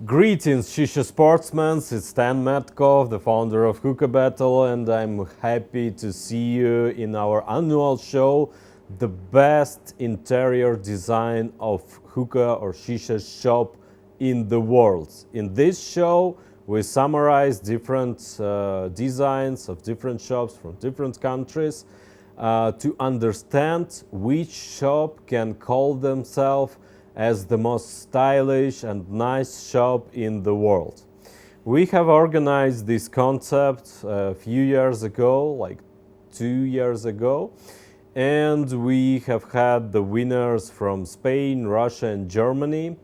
Greetings, Shisha Sportsmen. It's Stan Metkov, the founder of Hookah Battle, and I'm happy to see you in our annual show, the best interior design of hookah or shisha shop in the world. In this show, we summarize different designs of different shops from different countries to understand which shop can call themselves as the most stylish and nice shop in the world. We have organized this concept a few years ago, like 2 years ago, and we have had the winners from Spain, Russia, and Germany.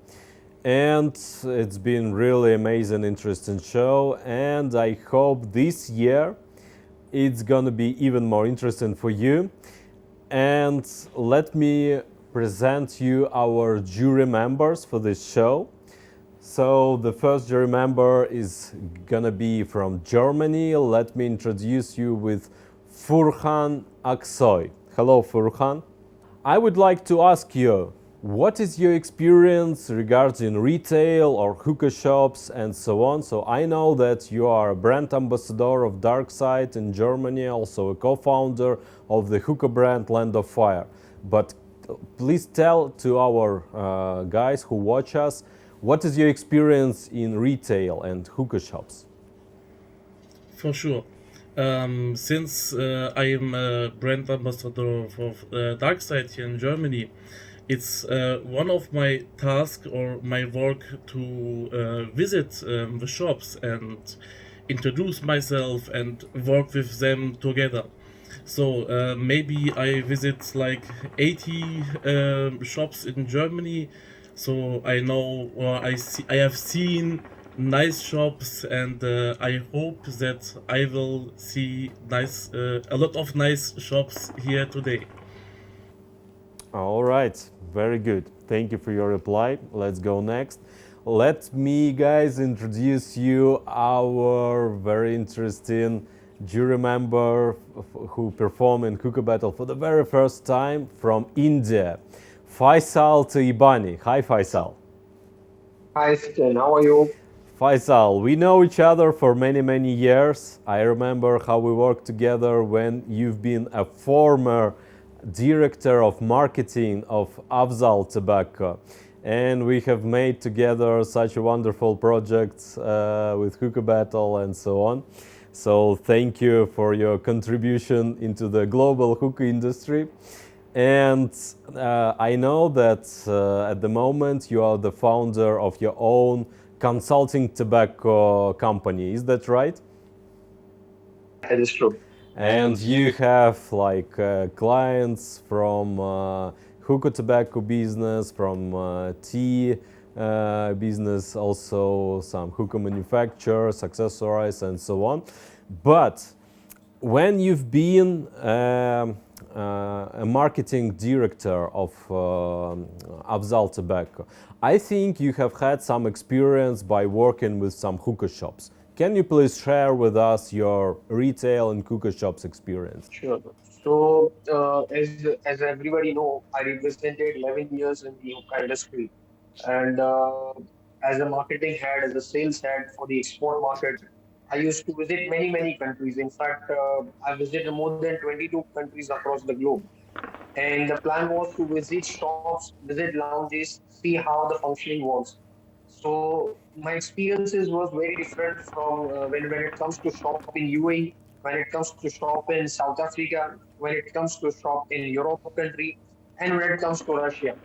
And it's been really amazing, interesting show, and I hope this year it's gonna be even more interesting for you. And let me present you our jury members for this show. So the first jury member is gonna be from Germany. Let me introduce you with Furhan Aksoy. Hello, Furhan. I would like to ask you, what is your experience regarding retail or hookah shops and so on? So I know that you are a brand ambassador of Darkside in Germany, also a co-founder of the hookah brand Land of Fire. But please tell to our guys who watch us, what is your experience in retail and hookah shops? For sure. Since I am a brand ambassador for Darkside here in Germany, it's one of my tasks or my work to visit the shops and introduce myself and work with them together. So maybe I visit like 80 shops in Germany. So I know or I have seen nice shops, and I hope that I will see a lot of nice shops here today. All right, very good. Thank you for your reply. Let's go next. Let me, guys, introduce you our very interesting jury member who performed in Hookah Battle for the very first time from India, Faisal Taibani. Hi, Faisal. Hi, Sten. How are you? Faisal, we know each other for many, many years. I remember how we worked together when you've been a former director of marketing of Afzal Tobacco. And we have made together such a wonderful projects with Hookah Battle and so on. So thank you for your contribution into the global hookah industry. And I know that at the moment you are the founder of your own consulting tobacco company. Is that right? That is true. And you have like clients from hookah tobacco business, from tea business, also some hookah manufacturers, accessories, and so on. But when you've been a marketing director of Afzal Tobacco, I think you have had some experience by working with some hookah shops. Can you please share with us your retail and hookah shops experience? Sure. So, as everybody know, I represented 11 years in the hookah industry, and as a marketing head, as a sales head for the export market, I used to visit many countries. In fact, I visited more than 22 countries across the globe. And the plan was to visit shops, visit lounges, see how the functioning works. So my experiences was very different from when it comes to shop in UAE, when it comes to shop in South Africa, when it comes to shop in Europe country, and when it comes to Russia.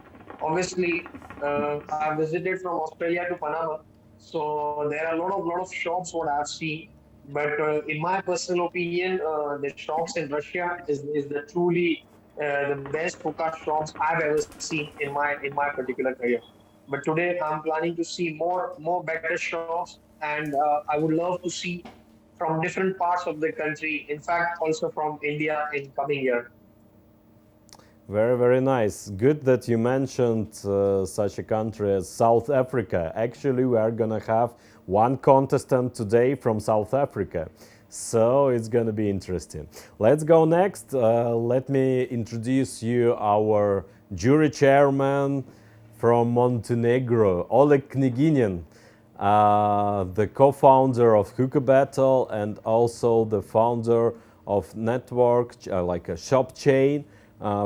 Obviously, I visited from Australia to Panama, so there are a lot of shops what I've seen. But in my personal opinion, the shops in Russia is the truly the best hookah shops I've ever seen in my particular career. But today I'm planning to see more better shops, and I would love to see from different parts of the country. In fact, also from India in coming year. Very, very nice. Good that you mentioned such a country as South Africa. Actually, we are gonna have one contestant today from South Africa. So it's gonna be interesting. Let's go next. Let me introduce you our jury chairman from Montenegro, Oleg Kniginin. the co-founder of Hookah Battle and also the founder of network, like a shop chain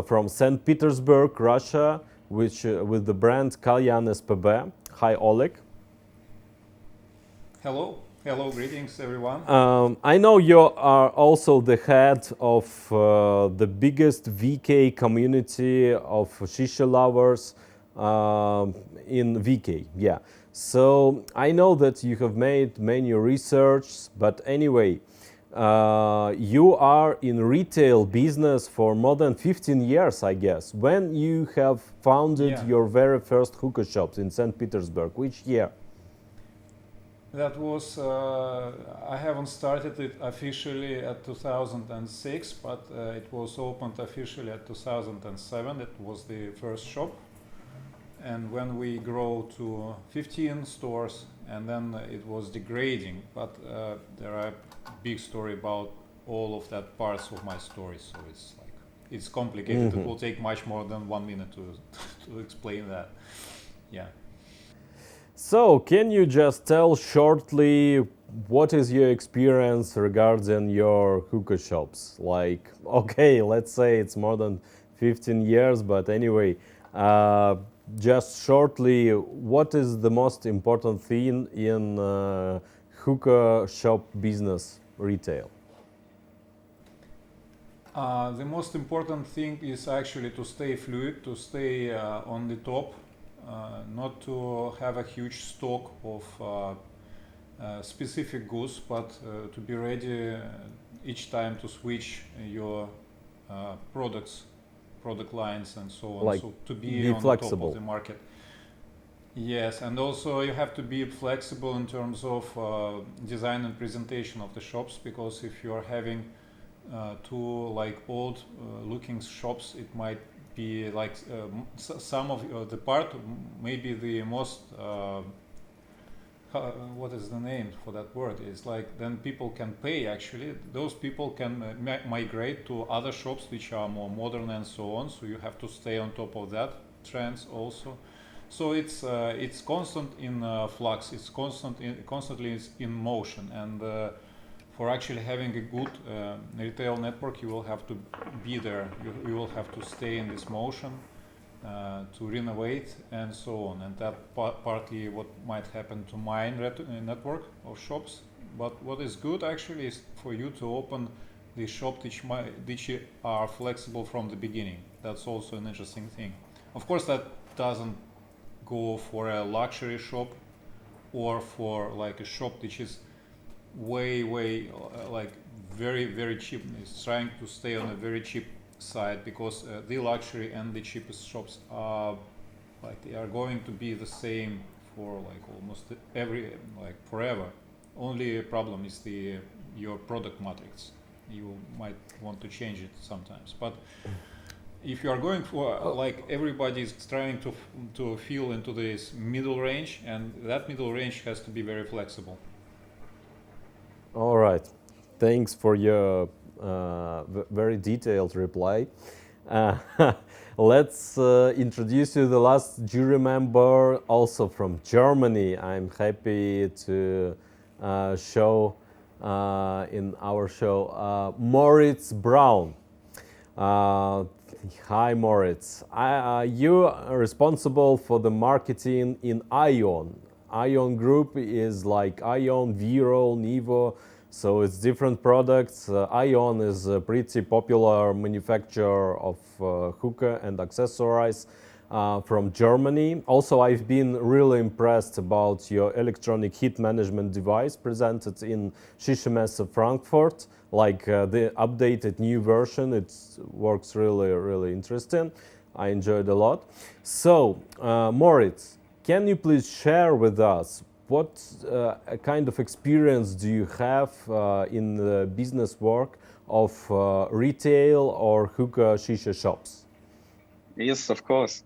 from St. Petersburg, Russia, which with the brand Kalyan SPB. Hi, Oleg. Hello, hello, greetings everyone. I know you are also the head of the biggest VK community of shisha lovers in VK. Yeah. So I know that you have made many research, but anyway, you are in retail business for more than 15 years, I guess. When you have founded Yeah. your very first hookah shops in St. Petersburg, which year? That was, I haven't started it officially at 2006, but it was opened officially at 2007. It was the first shop. And when we grow to 15 stores, and then it was degrading, but there are big story about all of that parts of my story, so it's like, it's complicated. It will take much more than 1 minute to explain that. Yeah. So, can you just tell shortly what is your experience regarding your hookah shops? Like, okay, let's say it's more than 15 years, but anyway, just shortly, what is the most important thing in hookah shop business retail? The most important thing is actually to stay fluid, to stay on the top, not to have a huge stock of specific goods, but to be ready each time to switch your products, product lines, and so on. Like, so to be be on the top flexible. of the market. Yes, and also you have to be flexible in terms of design and presentation of the shops, because if you are having two like old looking shops, it might be like some of the part, maybe the most what is the name for that word, is like then people can pay, actually those people can migrate to other shops which are more modern and so on, so you have to stay on top of that trends also. So it's constant in flux, it's constantly in motion, and for actually having a good retail network, you will have to be there. You will have to stay in this motion to renovate and so on. And that partly what might happen to my network of shops. But what is good actually is for you to open the shop which are flexible from the beginning. That's also an interesting thing. Of course, that doesn't go for a luxury shop or for like a shop which is way like very cheap. It's trying to stay on a very cheap side, because the luxury and the cheapest shops are like, they are going to be the same for like almost like forever. Only problem is your product matrix. You might want to change it sometimes, but if you are going for like everybody is trying to feel into this middle range, and that middle range has to be very flexible. All right. Thanks for your very detailed reply. Uh, let's introduce you the last jury member, also from Germany. I'm happy to show in our show Moritz Braun. Hi, Moritz. You are responsible for the marketing in Ion. Ion Group is like Ion, Vero, Nivo, so it's different products. Ion is a pretty popular manufacturer of hookah and accessories from Germany. Also, I've been really impressed about your electronic heat management device presented in Shisha Messe Frankfurt, like the updated new version. It works really interesting. I enjoyed a lot. So, Moritz, can you please share with us what kind of experience do you have in the business work of retail or hookah shisha shops? Yes, of course.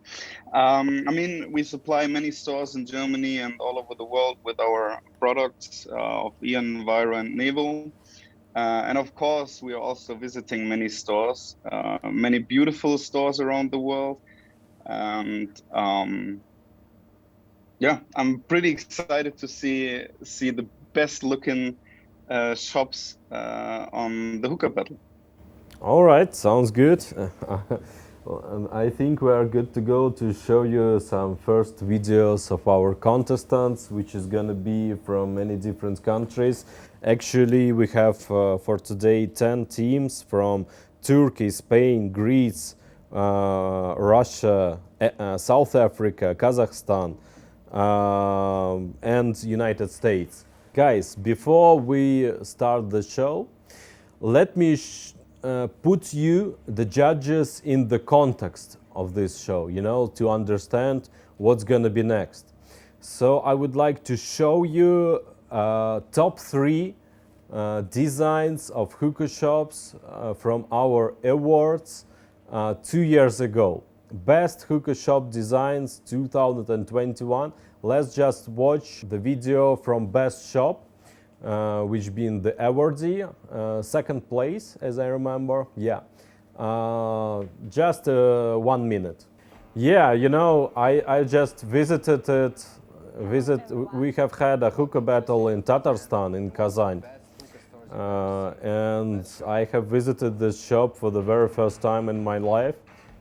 I mean, we supply many stores in Germany and all over the world with our products of Ian, Viro, and Nevo. And of course, we are also visiting many stores, many beautiful stores around the world. And Yeah, I'm pretty excited to see the best looking shops on the Hookah Battle. All right, sounds good. I think we are good to go to show you some first videos of our contestants, which is gonna be from many different countries. Actually, we have for today 10 teams from Turkey, Spain, Greece, Russia, South Africa, Kazakhstan, and United States. Guys, before we start the show, let me put you, the judges, in the context of this show, you know, to understand what's gonna be next. So I would like to show you top 3 designs of hookah shops from our awards 2 years ago. Best hookah shop designs 2021. Let's just watch the video from best shop, which been the awardee, second place, as I remember. Yeah, just 1 minute. Yeah, you know, I just visited it. We have had a hookah battle in Tatarstan, in Kazan. And I have visited this shop for the very first time in my life.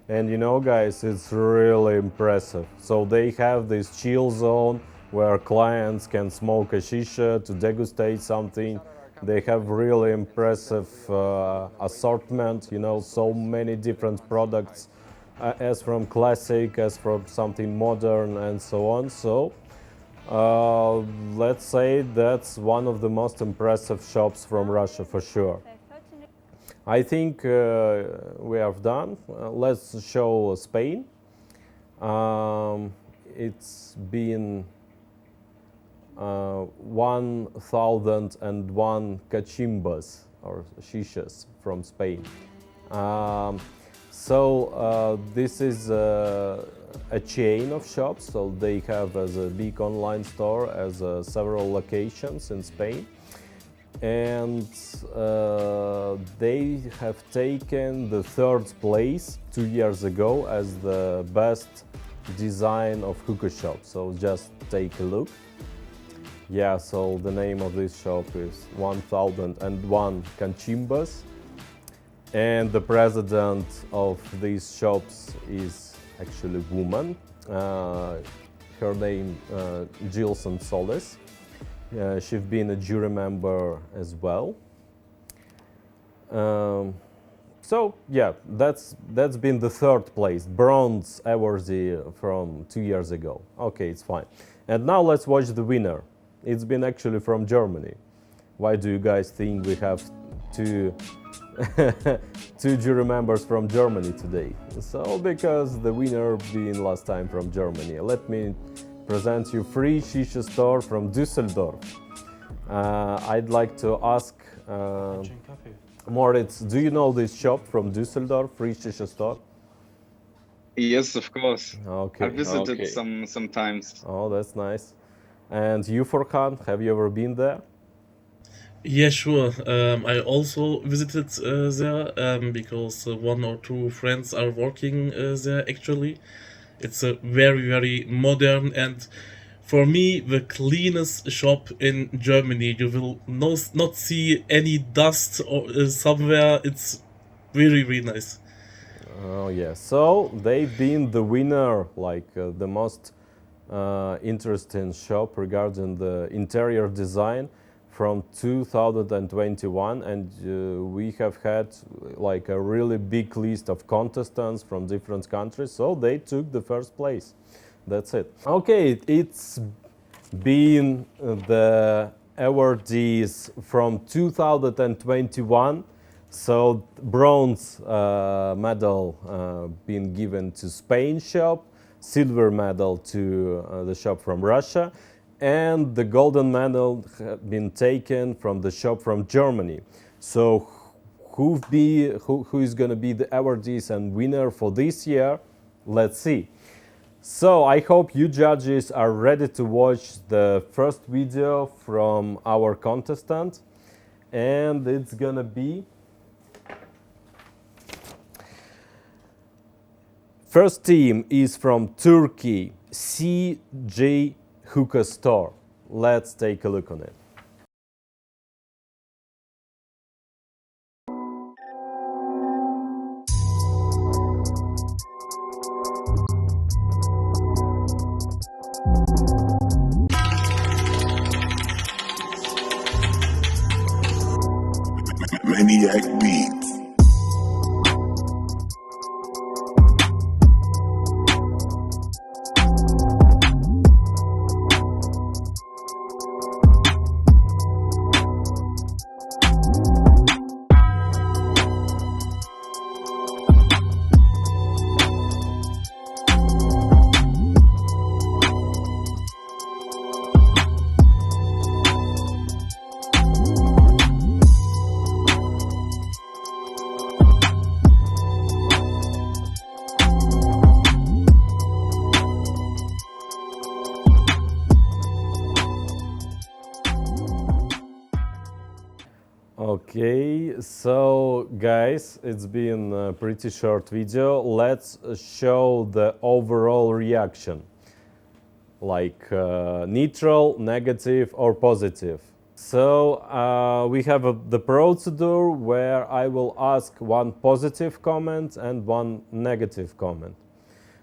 And you know, guys, it's really impressive. So they have this chill zone where clients can smoke a shisha to degustate something. They have really impressive assortment, you know, so many different products, as from classic, as from something modern, and so on. So let's say that's one of the most impressive shops from Russia for sure. I think we have done. Let's show Spain. It's been 1001 cachimbas or shishas from Spain. This is a chain of shops, so they have as a big online store as several locations in Spain. And they have taken the 3rd place 2 years ago as the best design of hookah shop. So just take a look. Yeah, so the name of this shop is 1001 Cachimbas. And the president of these shops is actually a woman. Her name Gilson Solis. She's been a jury member as well. So yeah, that's been the 3rd place, bronze awardee from 2 years ago. Okay, it's fine. And now let's watch the winner. It's been actually from Germany. Why do you guys think we have two jury members from Germany today? So because the winner being last time from Germany. Let me present you Free Shisha Store from Düsseldorf. I'd like to ask Moritz, do you know this shop from Düsseldorf, Free Shisha Store? Yes, of course. Okay. I visited okay. sometimes. Oh, that's nice. And you, Furkan, have you ever been there? Yeah, sure. I also visited there because 1 or 2 friends are working there actually. It's a very, very modern and for me the cleanest shop in Germany. You will not see any dust or somewhere. It's really, really nice. Oh yeah, so they've been the winner, like the most interesting shop regarding the interior design from 2021, and we have had like a really big list of contestants from different countries, so they took the 1st place. That's it. Okay, it's been the awardees from 2021. So bronze medal been given to Spain shop, silver medal to the shop from Russia, and the golden medal have been taken from the shop from Germany. So who is going to be the awardees and winner for this year? Let's see. So I hope you judges are ready to watch the first video from our contestant, and it's gonna be first team is from Turkey, CJ Hookah store. Let's take a look on it. Maniac Beats. Okay, so guys, it's been a pretty short video. Let's show the overall reaction, like neutral, negative or positive. So we have the procedure where I will ask one positive comment and one negative comment.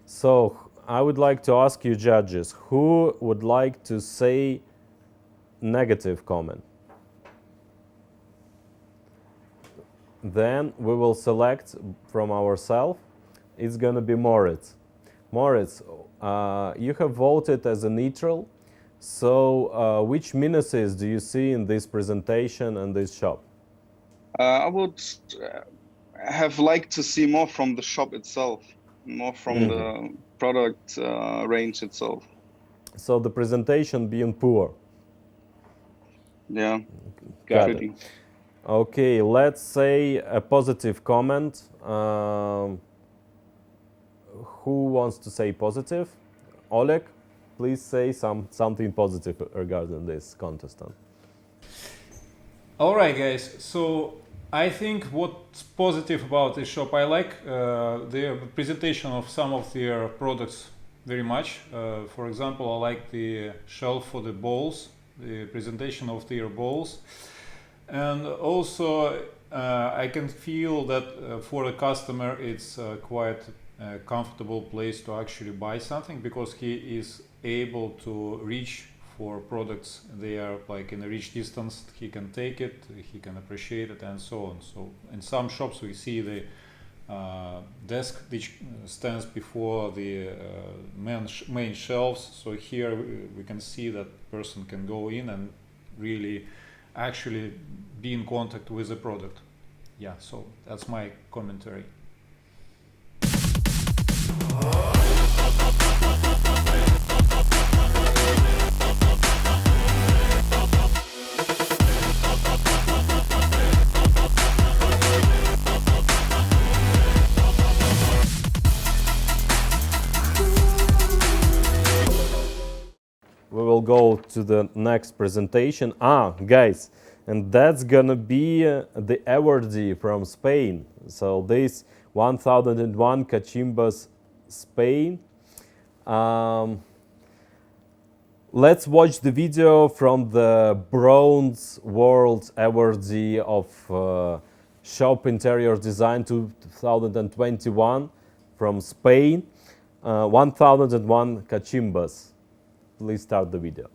So I would like to ask you judges, who would like to say negative comment? Then we will select from ourselves. It's gonna be Moritz. Moritz, you have voted as a neutral. So which minuses do you see in this presentation and this shop? I would have liked to see more from the shop itself, more from the product range itself. So the presentation being poor. Yeah, Got pretty. it. Okay, let's say a positive comment. Who wants to say positive? Oleg, please say something positive regarding this contestant. All right, guys. So I think what's positive about this shop, I like the presentation of some of their products very much. For example, I like the shelf for the bowls, the presentation of their bowls. And also I can feel that for a customer it's quite a comfortable place to actually buy something, because he is able to reach for products. They are like in a reach distance, he can take it, he can appreciate it and so on. So in some shops we see the desk which stands before the main shelves. So here we can see that person can go in and really actually be in contact with the product. Yeah, so that's my commentary. We will go to the next presentation. Guys, and that's gonna be the awardee from Spain. So this 1001 Cachimbas Spain. Let's watch the video from the Bronze World Awardee of Shop Interior Design 2021 from Spain. 1001 Cachimbas. Please start the video.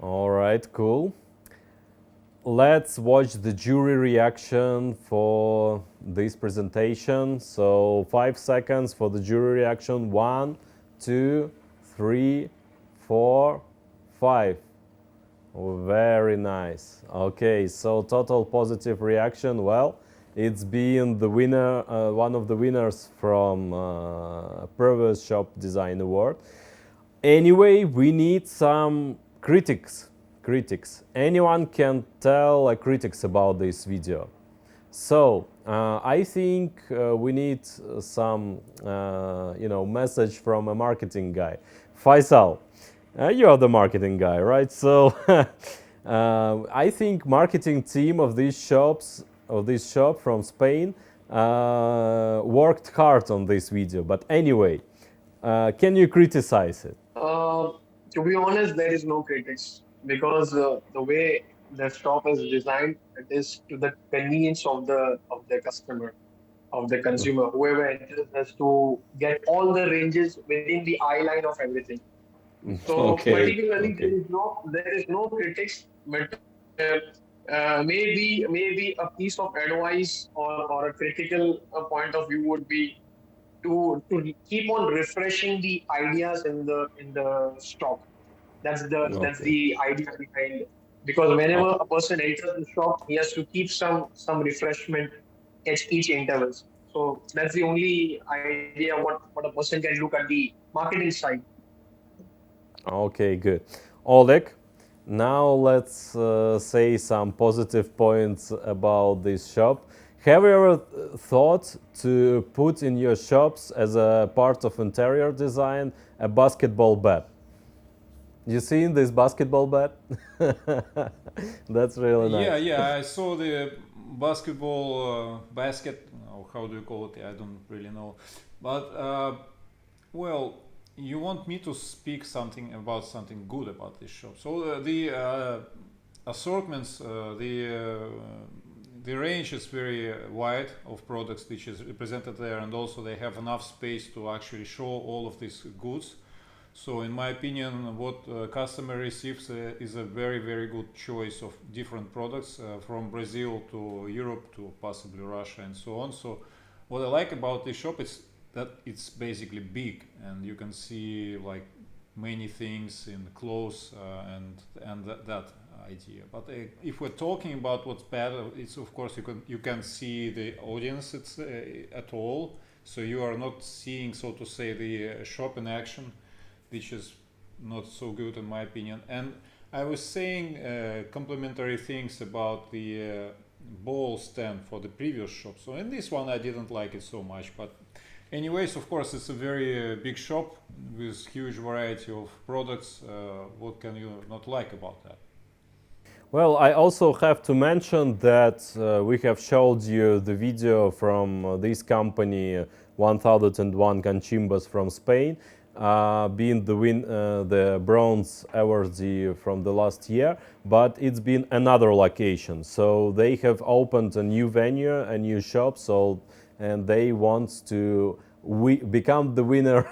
All right, cool. Let's watch the jury reaction for this presentation. So 5 seconds for the jury reaction. 1, 2, 3, 4, 5. Very nice. Okay, so total positive reaction. Well, it's been the winner, one of the winners from previous Shop Design Award. Anyway, we need some critics. Anyone can tell critics about this video. So I think we need some message from a marketing guy. Faisal, you are the marketing guy, right? So I think marketing team of this shop from Spain worked hard on this video. But anyway, can you criticize it? To be honest, there is no critics because the way the shop is designed, it is to the convenience of the customer, of the consumer. Whoever enters has to get all the ranges within the eye line of everything. So particularly there is no critics, but maybe a piece of advice or a critical point of view would be to keep on refreshing the ideas in the stock. That's the idea behind it. Because whenever a person enters the shop, he has to keep some refreshment at each intervals. So that's the only idea what a person can look at the marketing side. Okay, good. Oleg, now let's say some positive points about this shop. Have you ever thought to put in your shops as a part of interior design a basketball bat? You seen this basketball bat? That's really nice. Yeah, I saw the basketball basket, or how do you call it? I don't really know. But, well, you want me to speak something good about this shop. So the assortments, the range is very wide of products which is represented there, and also they have enough space to actually show all of these goods. So in my opinion, what customer receives is a very, very good choice of different products from Brazil to Europe to possibly Russia and so on. So what I like about this shop is that it's basically big, and you can see like many things in clothes and that idea. But if we're talking about what's bad, it's of course you can see the audience at all, so you are not seeing, so to say, the shop in action, which is not so good in my opinion. And I was saying complimentary things about the ball stand for the previous shop. So in this one I didn't like it so much, but anyways, of course, it's a very big shop with huge variety of products. What can you not like about that? Well, I also have to mention that we have showed you the video from this company, 1001 Conchimbas from Spain, being the bronze awardee from the last year, but it's been another location. So they have opened a new venue, a new shop, and they want to become the winner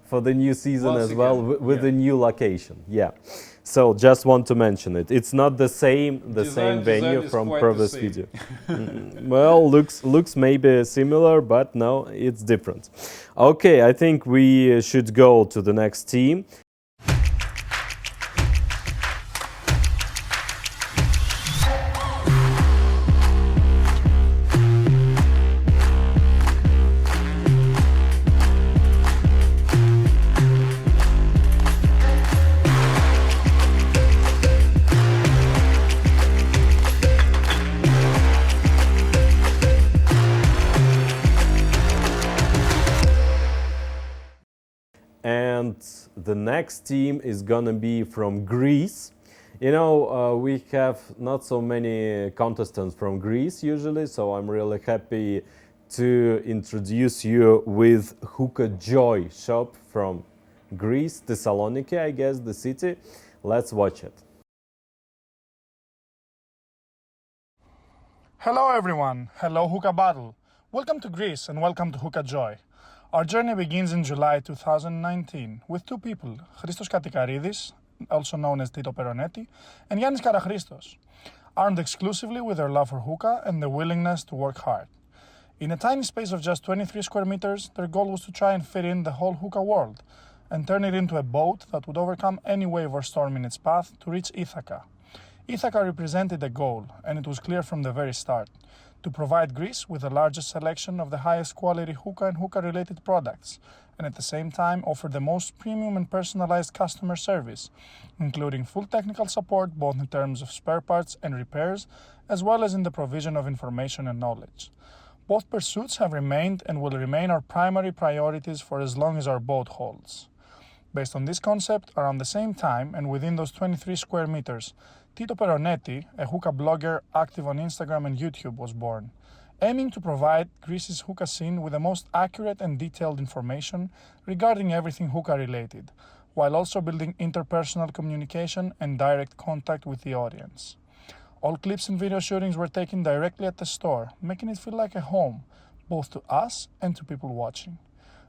for the new season Once as again, well with the new location. Yeah. So just want to mention it. It's not the same venue from previous video. Well, looks maybe similar, but no, it's different. Okay, I think we should go to the next team. And the next team is gonna be from Greece. You know, we have not so many contestants from Greece usually, so I'm really happy to introduce you with Hookah Joy shop from Greece, Thessaloniki, I guess, the city. Let's watch it. Hello everyone, hello Hookah Battle. Welcome to Greece and welcome to Hookah Joy. Our journey begins in July 2019 with two people, Christos Katikaridis also known as Tito Peronetti, and Yannis Karachristos, armed exclusively with their love for hookah and the willingness to work hard. In a tiny space of just 23 square meters, their goal was to try and fit in the whole hookah world and turn it into a boat that would overcome any wave or storm in its path to reach Ithaca. Ithaca represented a goal, and it was clear from the very start, to provide Greece with the largest selection of the highest quality hookah and hookah-related products, and at the same time offer the most premium and personalized customer service, including full technical support both in terms of spare parts and repairs, as well as in the provision of information and knowledge. Both pursuits have remained and will remain our primary priorities for as long as our boat holds. Based on this concept, around the same time and within those 23 square meters, Tito Peronetti, a hookah blogger active on Instagram and YouTube, was born, aiming to provide Greece's hookah scene with the most accurate and detailed information regarding everything hookah related, while also building interpersonal communication and direct contact with the audience. All clips and video shootings were taken directly at the store, making it feel like a home, both to us and to people watching.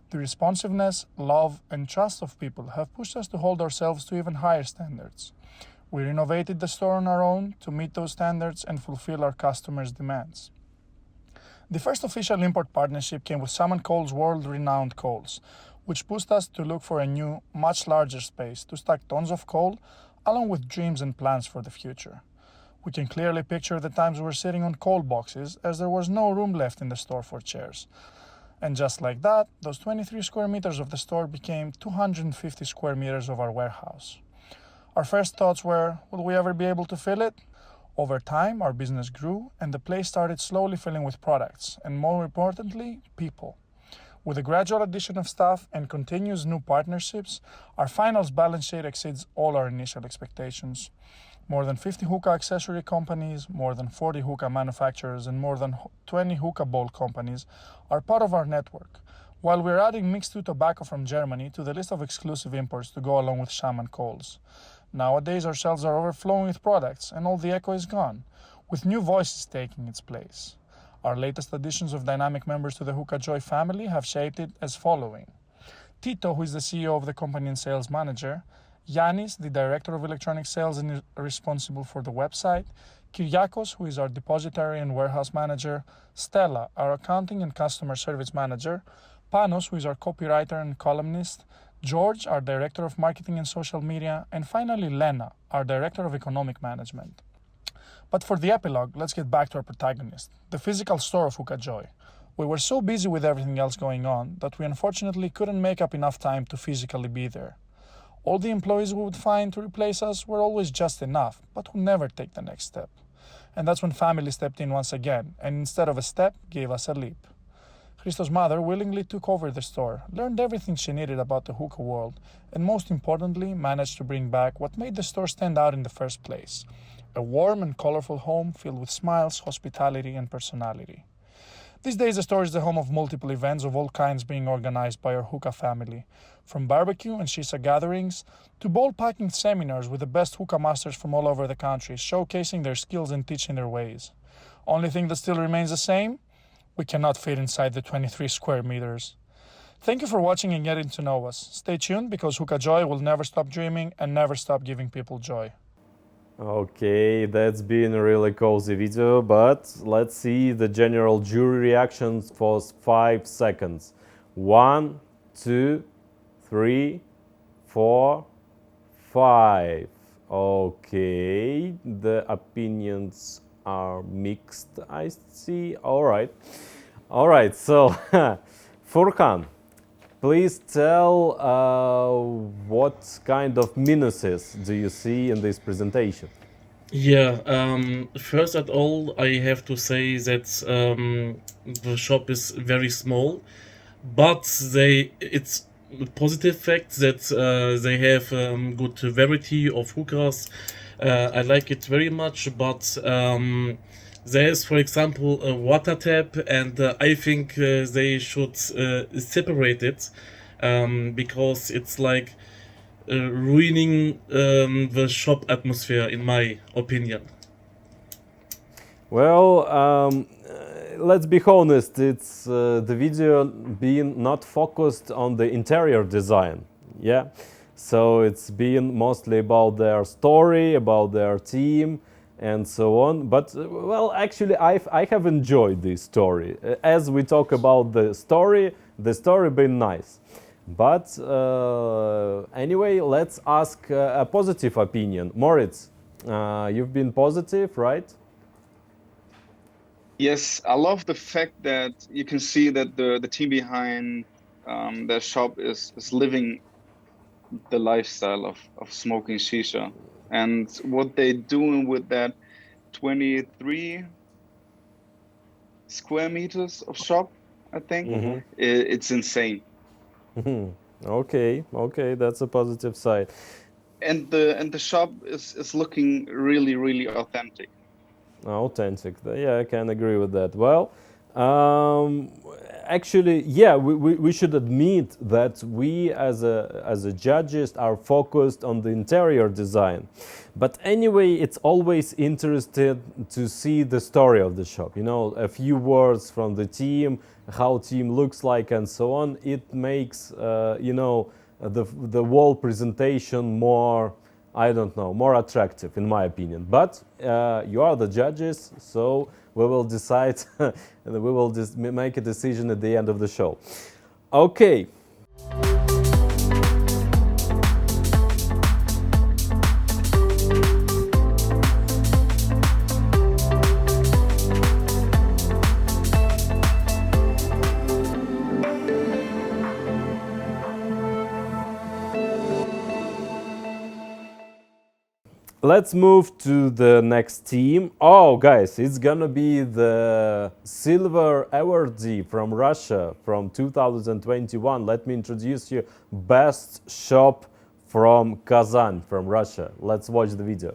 The responsiveness, love, and trust of people have pushed us to hold ourselves to even higher standards. We renovated the store on our own to meet those standards and fulfill our customers' demands. The first official import partnership came with Sam & Cole's world-renowned coals, which pushed us to look for a new, much larger space to stack tons of coal, along with dreams and plans for the future. We can clearly picture the times we were sitting on coal boxes, as there was no room left in the store for chairs. And just like that, those 23 square meters of the store became 250 square meters of our warehouse. Our first thoughts were, will we ever be able to fill it? Over time, our business grew, and the place started slowly filling with products, and more importantly, people. With a gradual addition of staff and continuous new partnerships, our finals balance sheet exceeds all our initial expectations. More than 50 hookah accessory companies, more than 40 hookah manufacturers, and more than 20 hookah bowl companies are part of our network, while we're adding mixed tobacco from Germany to the list of exclusive imports to go along with Sam & Cole's. Nowadays, our shelves are overflowing with products, and all the echo is gone, with new voices taking its place. Our latest additions of dynamic members to the Hookah Joy family have shaped it as following: Tito, who is the CEO of the company and sales manager; Yannis, the director of electronic sales and is responsible for the website; Kyriakos, who is our depository and warehouse manager; Stella, our accounting and customer service manager; Panos, who is our copywriter and columnist; George, our director of marketing and social media; and finally Lena, our director of economic management. But for the epilogue, let's get back to our protagonist, the physical store of Hookah Joy. We were so busy with everything else going on that we unfortunately couldn't make up enough time to physically be there. All the employees we would find to replace us were always just enough, but would never take the next step. And that's when family stepped in once again, and instead of a step, gave us a leap. Christos' mother willingly took over the store, learned everything she needed about the hookah world, and most importantly, managed to bring back what made the store stand out in the first place: a warm and colorful home filled with smiles, hospitality, and personality. These days, the store is the home of multiple events of all kinds being organized by our hookah family, from barbecue and shisha gatherings to ball-packing seminars with the best hookah masters from all over the country, showcasing their skills and teaching their ways. Only thing that still remains the same? We cannot fit inside the 23 square meters. Thank you for watching and getting to know us. Stay tuned, because Hookah Joy will never stop dreaming and never stop giving people joy. Okay, that's been a really cozy video, but let's see the general jury reactions for 5 seconds. 1, 2, 3, 4, 5. Okay, the opinions are mixed, I see. All right, so Furkan, please tell what kind of minuses do you see in this presentation? Yeah, first at all, I have to say that the shop is very small, but it's a positive fact that they have good variety of hookahs. I like it very much, but there's, for example, a water tap, and I think they should separate it because it's like ruining the shop atmosphere, in my opinion. Well, let's be honest, it's the video being not focused on the interior design, yeah? So it's been mostly about their story, about their team, and so on. But well, actually, I have enjoyed this story. As we talk about the story been nice. But anyway, let's ask a positive opinion. Moritz, you've been positive, right? Yes, I love the fact that you can see that the team behind their shop is living the lifestyle of smoking shisha, and what they're doing with that 23 square meters of shop, I think, it's insane. Okay, okay, that's a positive side. And the shop is looking really authentic. Authentic. Yeah, I can agree with that. Well, actually, yeah, we should admit that we as a judges are focused on the interior design. But anyway, it's always interesting to see the story of the shop. You know, a few words from the team, how team looks like, and so on. It makes you know, the whole presentation more, I don't know, more attractive in my opinion. But you are the judges, so we will decide and we will just make a decision at the end of the show. Okay. Let's move to the next team. Oh, guys, it's gonna be the silver awardee from Russia from 2021. Let me introduce you best shop from Kazan, from Russia. Let's watch the video.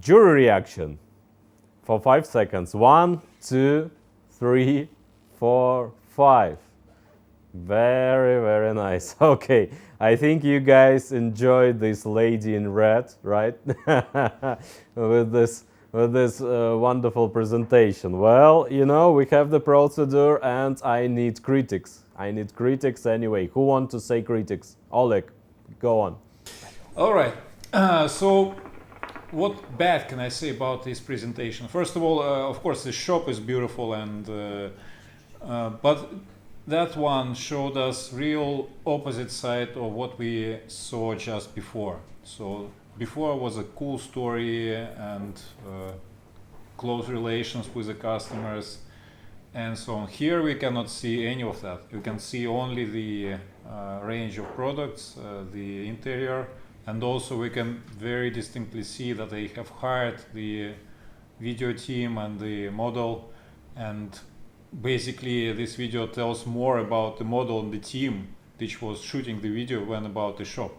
jury reaction for 5 seconds. 1, 2, 3, 4, 5. Very, very nice. Okay, I think you guys enjoyed this lady in red, right? with this wonderful presentation. Well, you know, we have the procedure and I need critics. I need critics anyway. Who want to say critics? Oleg, go on. All right. So what bad can I say about this presentation? First of all, of course, the shop is beautiful, and but that one showed us real opposite side of what we saw just before. So before was a cool story and close relations with the customers and so on. Here we cannot see any of that. You can see only the range of products, the interior, and also we can very distinctly see that they have hired the video team and the model, and basically this video tells more about the model and the team which was shooting the video than about the shop.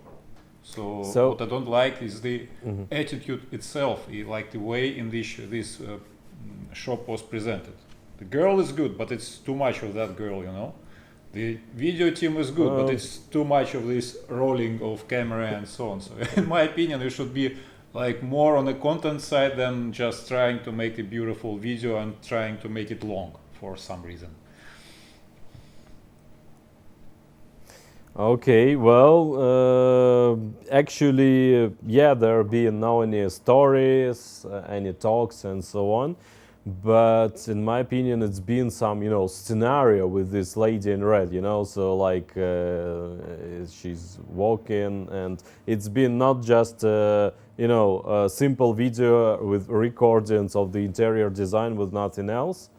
So what I don't like is the attitude itself, like the way in which this shop was presented. The girl is good, but it's too much of that girl, you know. The video team is good, but it's too much of this rolling of camera and so on. So in my opinion, we should be like more on the content side than just trying to make a beautiful video and trying to make it long for some reason. Okay, well, actually, yeah, there have been no any stories, any talks and so on. But in my opinion, it's been some, you know, scenario with this lady in red, you know, so like she's walking, and it's been not just, you know, a simple video with recordings of the interior design with nothing else,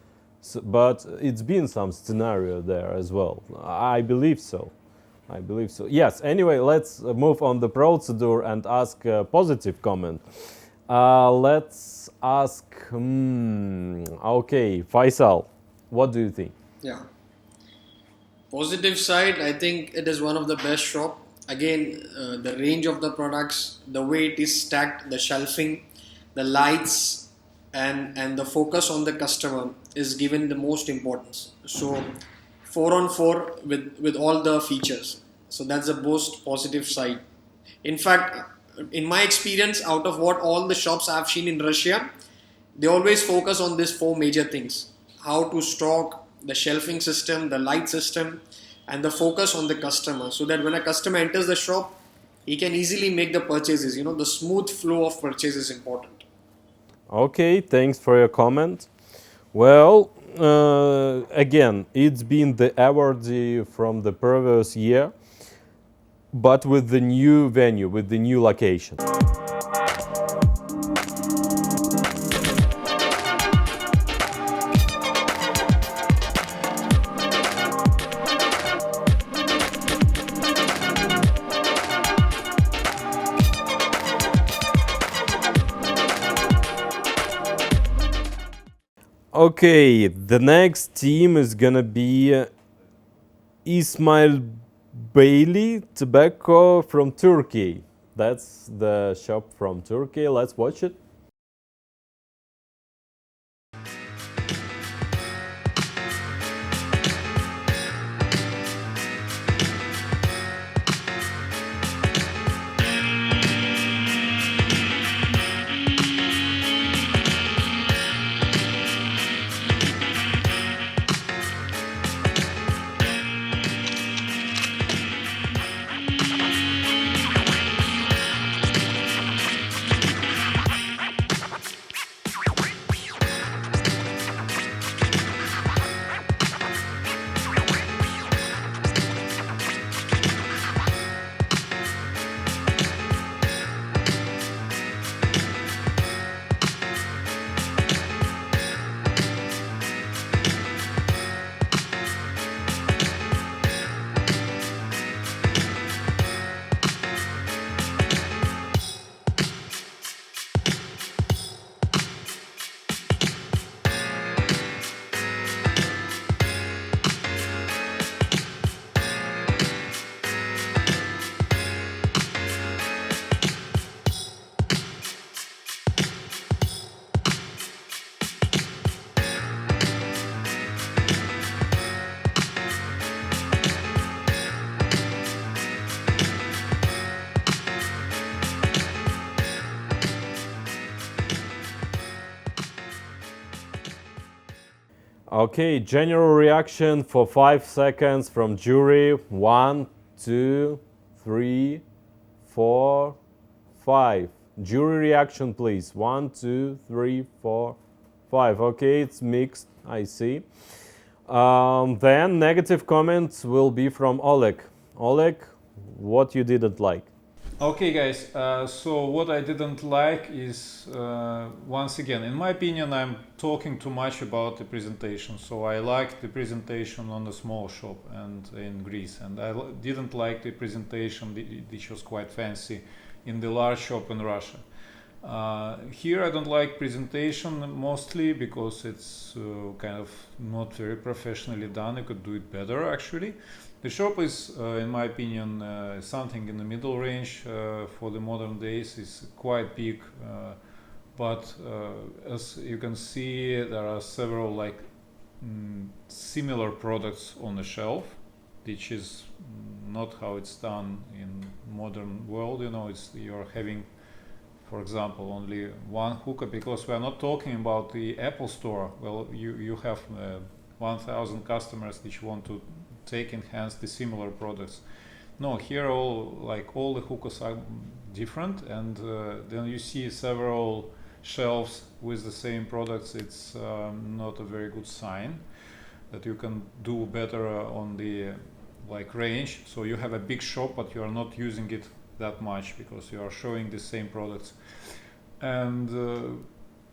but it's been some scenario there as well. I believe so. I believe so. Yes, anyway, let's move on the procedure and ask a positive comment. Let's ask, okay, Faisal, what do you think? Yeah. Positive side, I think it is one of the best shop. Again, the range of the products, the way it is stacked, the shelving, the lights, and the focus on the customer is given the most importance. So 4-on-4 with all the features. So that's the most positive side. In fact, in my experience, out of what all the shops I've seen in Russia, they always focus on these 4 major things: how to stock, the shelving system, the light system, and the focus on the customer, so that when a customer enters the shop, he can easily make the purchases. You know, the smooth flow of purchase is important. Okay, thanks for your comment. Well, again, it's been the award from the previous year, but with the new venue, with the new location. Okay, the next team is gonna be Ismail Bailey Tobacco from Turkey. That's the shop from Turkey. Let's watch it. Okay, general reaction for 5 seconds from jury. 1, 2, 3, 4, 5. Jury reaction, please. 1, 2, 3, 4, 5. Okay, it's mixed, I see. Then negative comments will be from Oleg. Oleg, what you didn't like? Okay, guys. So what I didn't like is, once again, in my opinion, I'm talking too much about the presentation. So I liked the presentation on the small shop and in Greece, and I didn't like the presentation, which was quite fancy, in the large shop in Russia. Here I don't like presentation mostly because it's kind of not very professionally done. You could do it better actually. The shop is, in my opinion, something in the middle range for the modern days. It's quite big, but as you can see, there are several similar products on the shelf, which is not how it's done in modern world. You know, you're having, for example, only one hookah, because we are not talking about the Apple Store. Well, you have 1,000 customers which want to take in hands the similar products. No, here all the hookahs are different, and then you see several shelves with the same products. It's not a very good sign that you can do better on the range. So you have a big shop, but you are not using it that much because you are showing the same products. And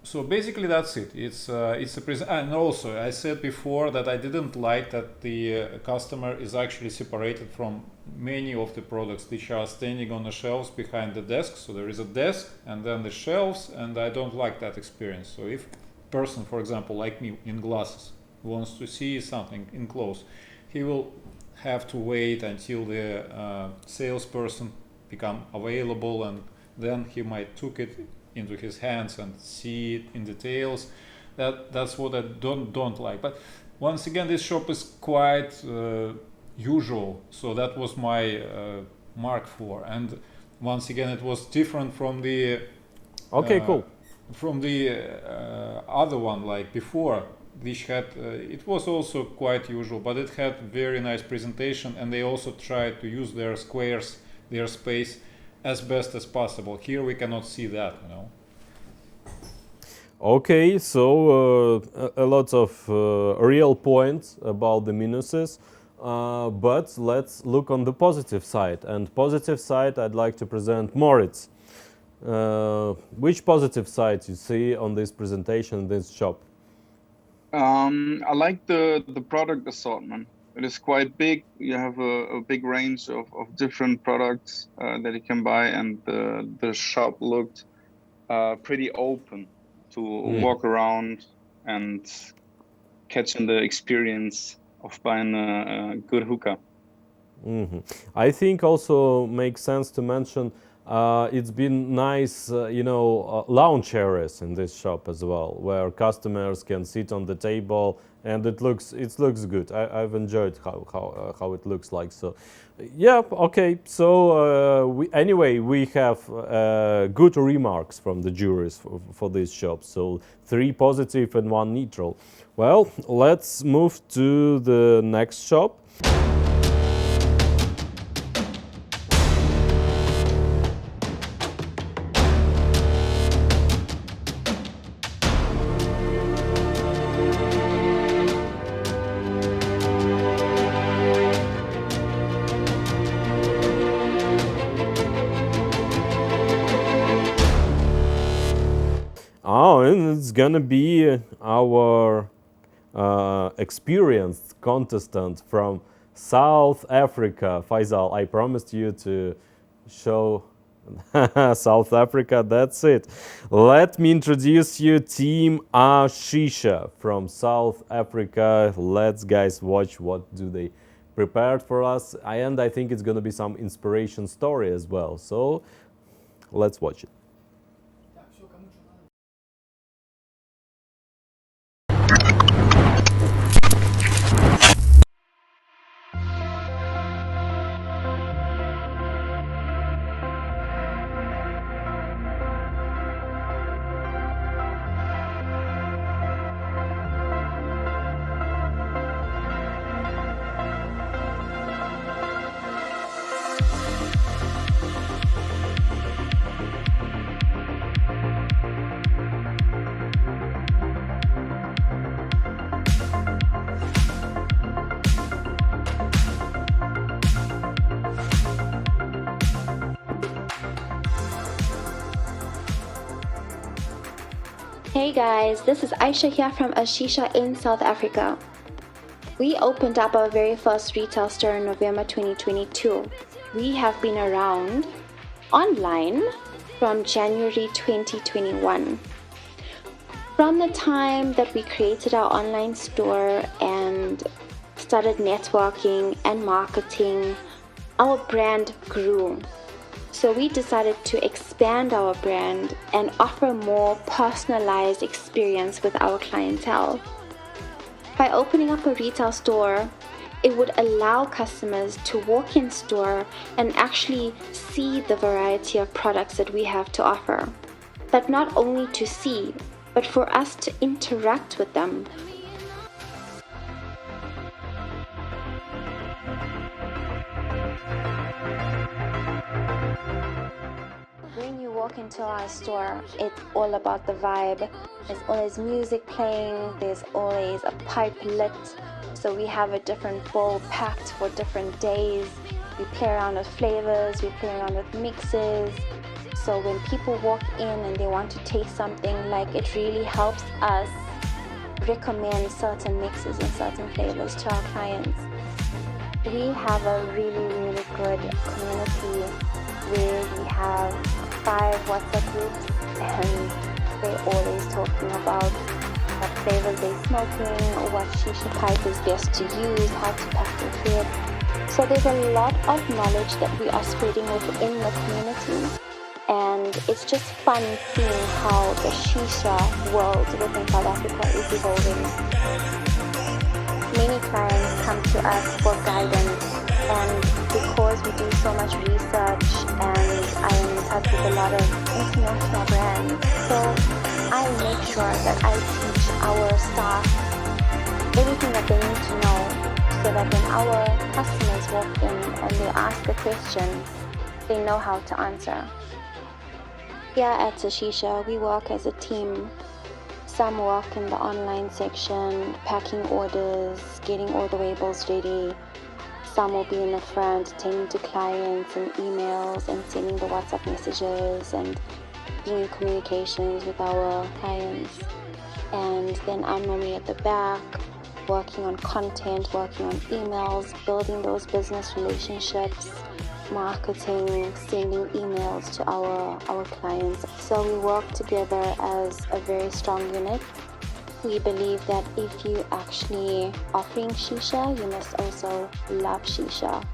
so basically that's it. It's a present. And also I said before that I didn't like that the customer is actually separated from many of the products which are standing on the shelves behind the desk. So there is a desk and then the shelves, and I don't like that experience. So if a person, for example, like me in glasses, wants to see something in close, he will have to wait until the salesperson become available, and then he might took it into his hands and see it in details. That's what I don't like. But once again, this shop is quite usual, so that was my mark for. And once again, it was different from the cool. From the other one like before, which had it was also quite usual, but it had very nice presentation, and they also tried to use their squares, their space, as best as possible. Here we cannot see that, you know. Okay, so a lot of real points about the minuses, but let's look on the positive side. And positive side, I'd like to present Moritz. Which positive side you see on this presentation in this shop? I like the product assortment. It is quite big. You have a big range of different products that you can buy, and the shop looked pretty open to walk around and catching the experience of buying a good hookah. I think also makes sense to mention it's been nice, lounge areas in this shop as well, where customers can sit on the table, and it looks good. I've enjoyed how it looks like. So, yeah, okay. So we have good remarks from the jurors for this shop. So 3 positive and 1 neutral. Well, let's move to the next shop. Oh, and it's gonna be our experienced contestant from South Africa. Faisal, I promised you to show South Africa. That's it. Let me introduce you Team Ashisha from South Africa. Let's guys watch what do they prepared for us, and I think it's gonna be some inspiration story as well. So let's watch it. Hey guys, this is Aisha here from Ashisha in South Africa. We opened up our very first retail store in November 2022. We have been around online from January 2021. From the time that we created our online store and started networking and marketing, our brand grew. So we decided to expand our brand and offer more personalized experience with our clientele. By opening up a retail store, it would allow customers to walk in store and actually see the variety of products that we have to offer. But not only to see, but for us to interact with them. When you walk into our store, it's all about the vibe. There's always music playing, there's always a pipe lit. So we have a different bowl packed for different days. We play around with flavors, we play around with mixes. So when people walk in and they want to taste something, like, it really helps us recommend certain mixes and certain flavors to our clients. We have a really, really good community where we have 5 WhatsApp groups and they're always talking about what flavors they're smoking, what shisha pipe is best to use, how to pack their food. So there's a lot of knowledge that we are spreading within the community, and it's just fun seeing how the shisha world within South Africa is evolving. Many clients come to us for guidance, and because we do so much research and I am in touch with a lot of international brands, so I make sure that I teach our staff everything that they need to know, so that when our customers walk in and they ask the questions, they know how to answer. Here at Ashisha, we work as a team. Some work in the online section, packing orders, getting all the labels ready. Some will be in the front, attending to clients and emails and sending the WhatsApp messages and being in communications with our clients. And then I'm normally at the back, working on content, working on emails, building those business relationships, marketing, sending emails to our clients. So we work together as a very strong unit. We believe that if you actually offering shisha, you must also love shisha.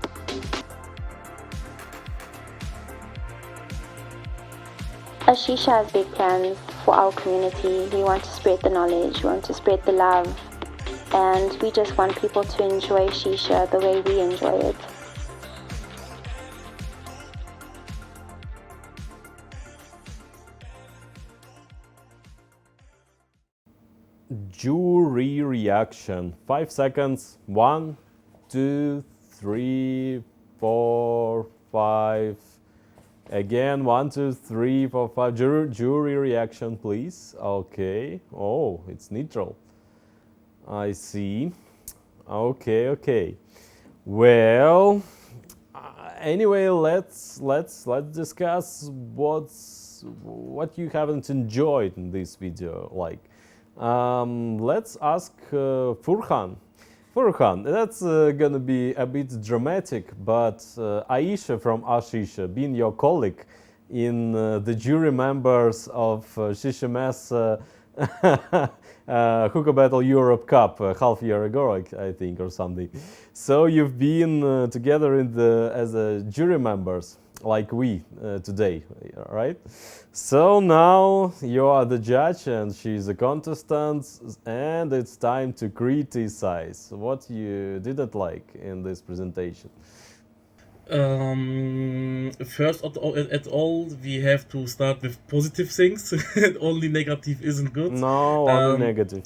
Ashisha has big plans for our community. We want to spread the knowledge, we want to spread the love, and we just want people to enjoy shisha the way we enjoy it. Jury reaction. 5 seconds. 1, 2, 3, 4, 5. Again, 1, 2, 3, 4, 5. Jury reaction, please. Okay. Oh, it's neutral. I see. Okay. Well, anyway, let's discuss what you haven't enjoyed in this video. Like, let's ask Furhan. Furhan, that's gonna be a bit dramatic, but Aisha from Ashisha, being your colleague in the jury members of Shisha Mess Hookah Battle Europe Cup half year ago, I think, or something. So you've been together as a jury members, like we today, right? So now you are the judge and she's a contestant, and it's time to criticize what you didn't like in this presentation. First at all, we have to start with positive things. Only negative isn't good. No, only negative.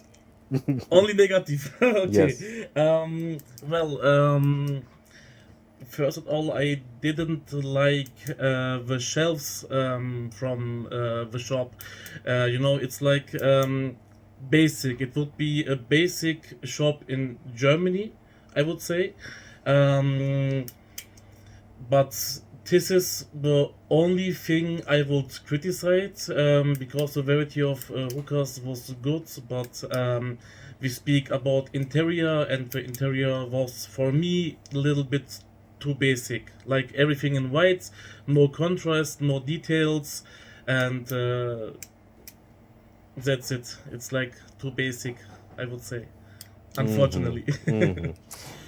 Only negative. Okay. Yes. First of all, I didn't like the shelves from the shop. It's like basic. It would be a basic shop in Germany, I would say. But this is the only thing I would criticize, because the variety of hookahs was good, but we speak about interior, and the interior was for me a little bit too basic. Like everything in white, no contrast, no details, and that's it. It's like too basic, I would say, unfortunately.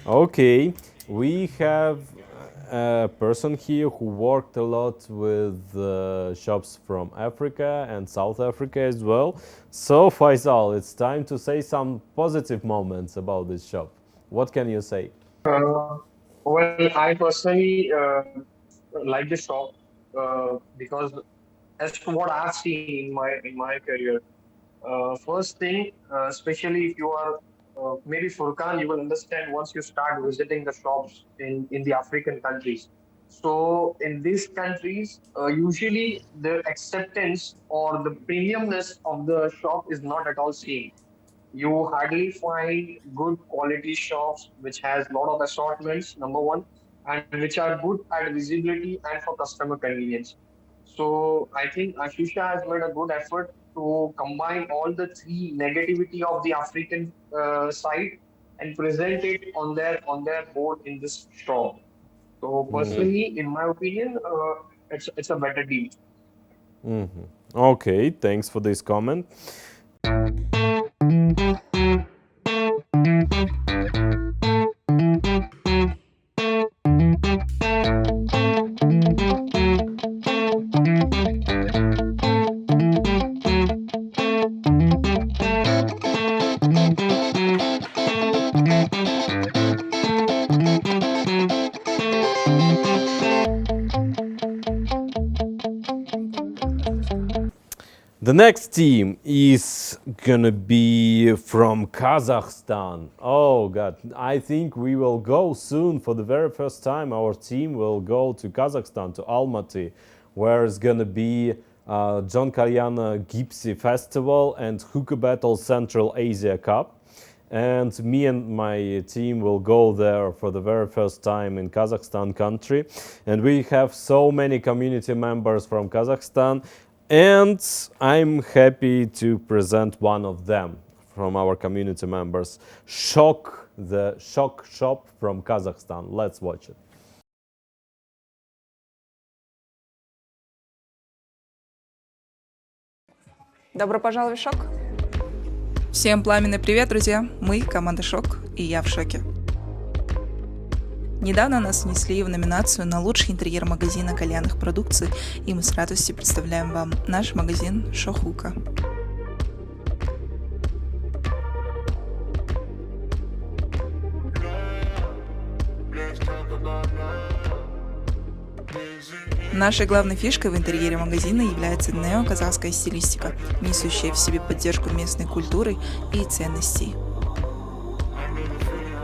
Okay, we have a person here who worked a lot with shops from Africa and South Africa as well. So Faisal, it's time to say some positive moments about this shop. What can you say? Well, I personally like the shop because as to what I've seen in my career, first thing, especially if you are maybe Furkan, you will understand once you start visiting the shops in the African countries. So in these countries, usually the acceptance or the premiumness of the shop is not at all seen. You hardly find good quality shops which has a lot of assortments, number one, and which are good at visibility and for customer convenience. So I think Ashusha has made a good effort to combine all the three negativity of the African side and present it on their board in this shop. So personally, in my opinion, it's a better deal. Okay, thanks for this comment. The next team is gonna be from Kazakhstan. Oh God, I think we will go soon. For the very first time, our team will go to Kazakhstan, to Almaty, where it's gonna be John Karyana Gypsy Festival and Hookah Battle Central Asia Cup. And me and my team will go there for the very first time in Kazakhstan country. And we have so many community members from Kazakhstan. And I'm happy to present one of them from our community members, the Shock Shop from Kazakhstan. Let's watch it. Добро пожаловать в Шок! Всем пламенный привет, друзья! Мы команда Шок, и я в шоке. Недавно нас внесли в номинацию на лучший интерьер магазина кальянных продукций, и мы с радостью представляем вам наш магазин Шохука. Нашей главной фишкой в интерьере магазина является неоказахская стилистика, несущая в себе поддержку местной культуры и ценностей.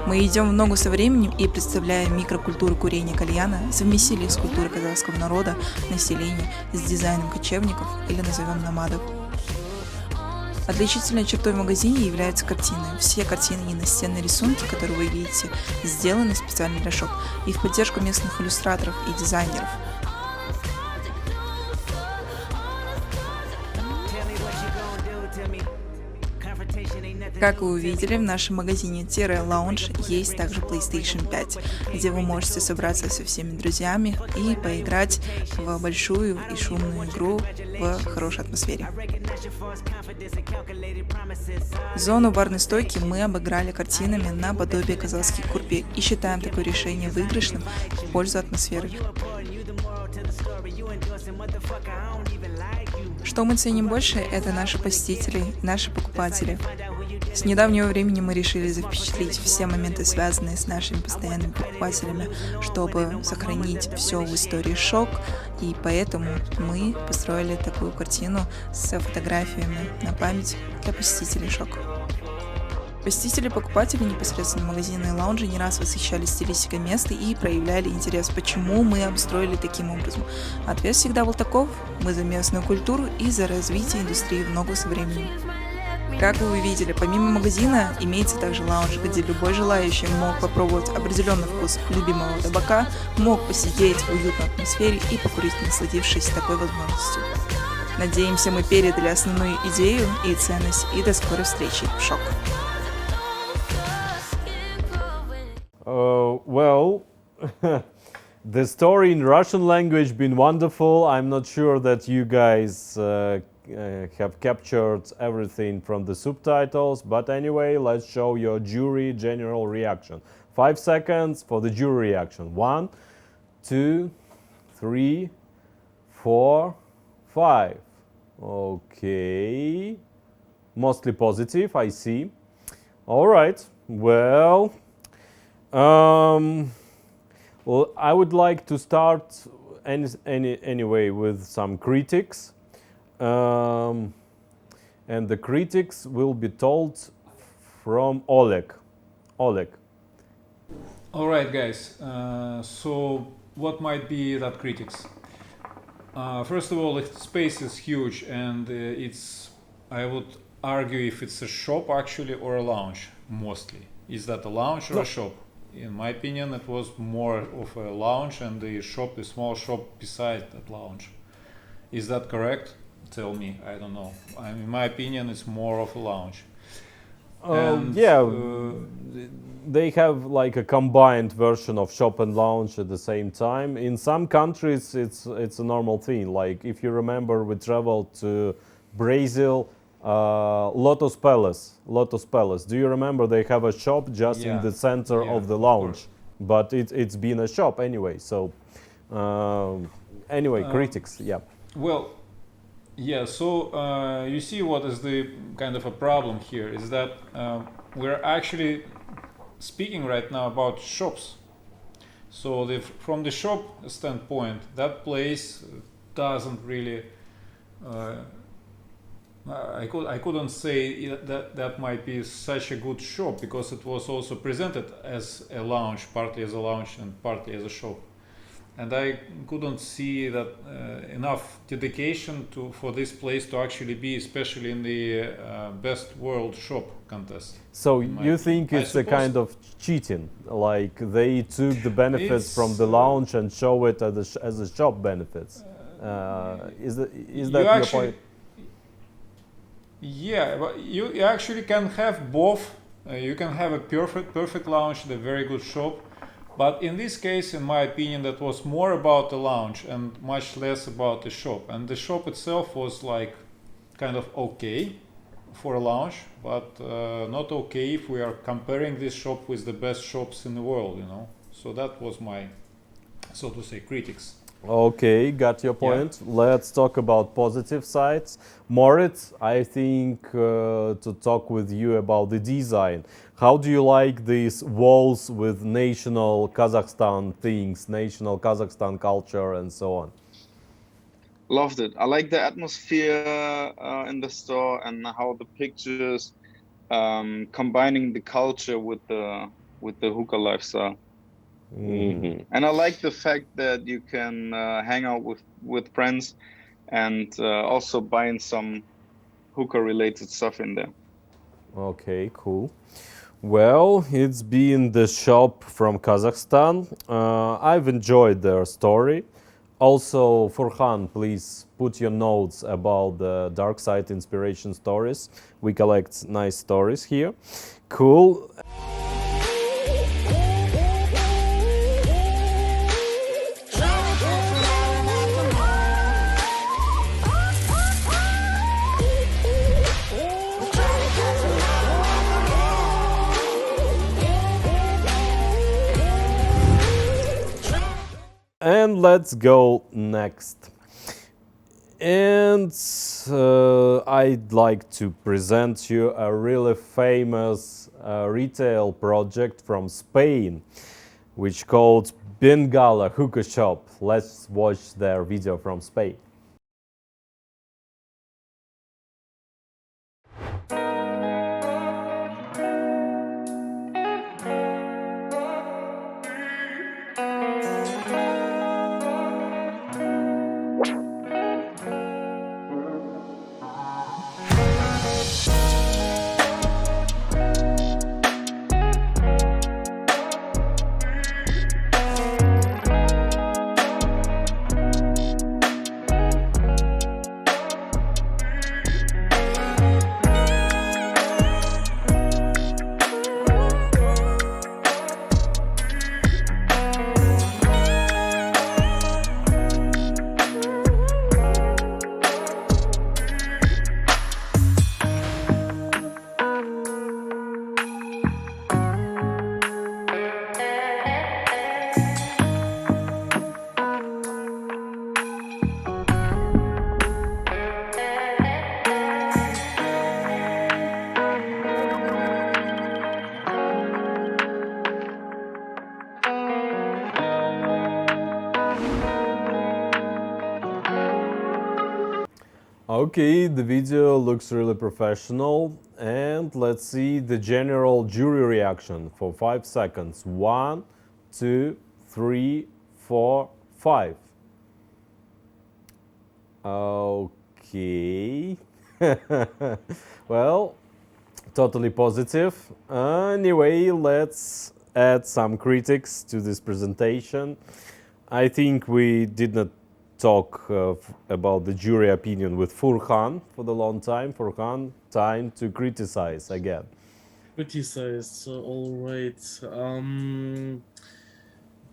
Мы идем в ногу со временем и представляем микрокультуру курения кальяна, совместили их с культурой казахского народа, населения, с дизайном кочевников или назовем номадов. Отличительной чертой в магазине являются картины. Все картины и настенные рисунки, которые вы видите, сделаны специально для шоп и в поддержку местных иллюстраторов и дизайнеров. Как вы увидели, в нашем магазине Lounge есть также PlayStation 5, где вы можете собраться со всеми друзьями и поиграть в большую и шумную игру в хорошей атмосфере. Зону барной стойки мы обыграли картинами наподобие казахских курпи и считаем такое решение выигрышным в пользу атмосферы. Что мы ценим больше, это наши посетители, наши покупатели. С недавнего времени мы решили запечатлеть все моменты, связанные с нашими постоянными покупателями, чтобы сохранить все в истории шок, и поэтому мы построили такую картину с фотографиями на память для посетителей шок. Посетители и покупатели непосредственно магазина и лаунжа не раз восхищались стилистикой места и проявляли интерес, почему мы обустроили таким образом. Ответ всегда был таков: мы за местную культуру и за развитие индустрии в ногу со временем. Как вы видели, помимо магазина имеется также лаунж, где любой желающий мог попробовать определенный вкус любимого табака, мог посидеть в уютной атмосфере и покурить, насладившись такой возможностью. Надеемся, мы передали основную идею и ценность, и до скорой встречи в ШОК. Well, the story in Russian language been wonderful. I'm not sure that you guys have captured everything from the subtitles, but anyway, let's show your jury general reaction. 5 seconds for the jury reaction. 1, 2, 3, 4, 5. Okay. Mostly positive, I see. All right. Well, I would like to start anyway with some critics. And the critics will be told from Oleg. Oleg. All right, guys. So what might be that critics? First of all, the space is huge, and I would argue if it's a shop actually or a lounge, mostly. Is that a lounge or a shop? In my opinion, it was more of a lounge, and the shop, the small shop beside that lounge. Is that correct? Tell me, I don't know. In my opinion, it's more of a lounge. They have like a combined version of shop and lounge at the same time. In some countries, it's a normal thing. Like if you remember, we traveled to Brazil, Lotus Palace. Do you remember they have a shop just in the center of the lounge? But it's been a shop anyway. So anyway, critics, yeah. Well. Yeah, so you see what is the kind of a problem here is that we're actually speaking right now about shops. So from the shop standpoint, that place doesn't really, I couldn't say that might be such a good shop because it was also presented as a lounge, partly as a lounge and partly as a shop. And I couldn't see that enough dedication for this place to actually be, especially in the best world shop contest. So you think it's a kind of cheating, like they took the benefits from the lounge and show it as a shop benefits? Is that your point? Yeah, but you actually can have both. You can have a perfect lounge and a very good shop. But in this case, in my opinion, that was more about the lounge and much less about the shop. And the shop itself was like kind of okay for a lounge, but not okay if we are comparing this shop with the best shops in the world, you know. So that was my, so to say, critics. Okay, got your point. Yeah. Let's talk about positive sides. Moritz, I think to talk with you about the design. How do you like these walls with national Kazakhstan things, national Kazakhstan culture and so on? Loved it. I like the atmosphere in the store and how the pictures combining the culture with the hookah lifestyle. Mm-hmm. And I like the fact that you can hang out with friends and also buying some hookah related stuff in there. Okay, cool. Well, it's been the shop from Kazakhstan. I've enjoyed their story. Also, Furhan, please put your notes about the dark side inspiration stories. We collect nice stories here. Cool. And let's go next. And I'd like to present you a really famous retail project from Spain, which called Bengala Hookah Shop. Let's watch their video from Spain. Okay, the video looks really professional. And let's see the general jury reaction for 5 seconds. 1, 2, 3, 4, 5. Okay. Well, totally positive. Anyway, let's add some critics to this presentation. I think we did not talk about the jury opinion with Furkan for the long time. Furkan, time to criticize again. Criticize, all right.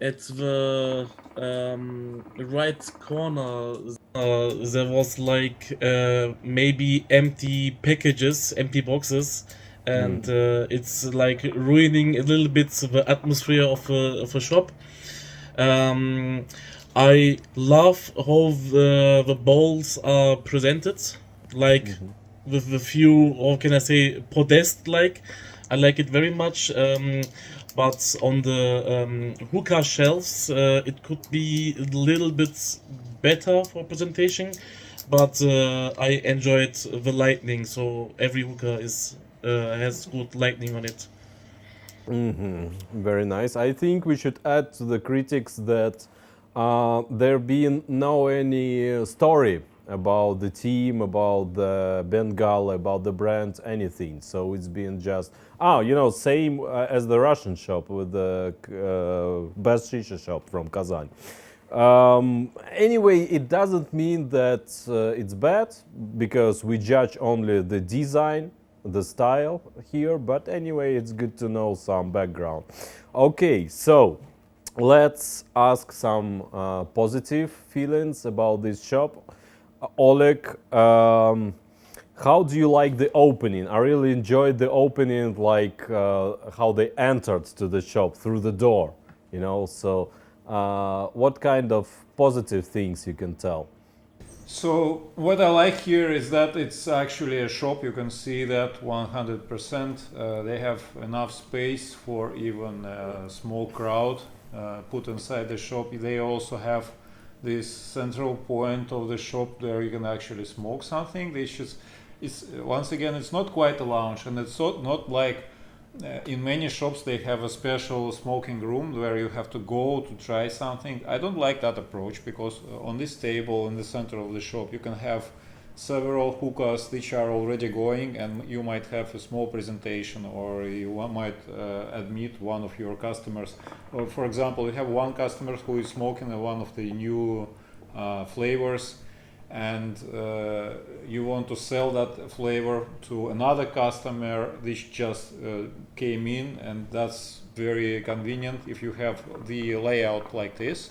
At the right corner, there was like maybe empty packages, empty boxes, and it's like ruining a little bit the atmosphere of a shop. I love how the bowls are presented, like with the few, or can I say, podest like. I like it very much. But on the hookah shelves, it could be a little bit better for presentation. But I enjoyed the lighting, so every hookah is has good lighting on it. Very nice. I think we should add to the critics that there being no any story about the team, about the Bengal, about the brand, anything. So it's been just, same as the Russian shop with the best shisha shop from Kazan. Anyway, it doesn't mean that it's bad, because we judge only the design, the style here, but anyway, it's good to know some background. Okay, so let's ask some positive feelings about this shop. Oleg, how do you like the opening? I really enjoyed the opening, like how they entered to the shop through the door, so what kind of positive things you can tell? So what I like here is that it's actually a shop. You can see that 100%. They have enough space for even a small crowd put inside the shop. They also have this central point of the shop where you can actually smoke something. Once again, it's not quite a lounge, and it's not like in many shops they have a special smoking room where you have to go to try something. I don't like that approach, because on this table in the center of the shop you can have several hookahs which are already going, and you might have a small presentation, or you might admit one of your customers. Or for example, you have one customer who is smoking one of the new flavors, and you want to sell that flavor to another customer which just came in, and that's very convenient if you have the layout like this.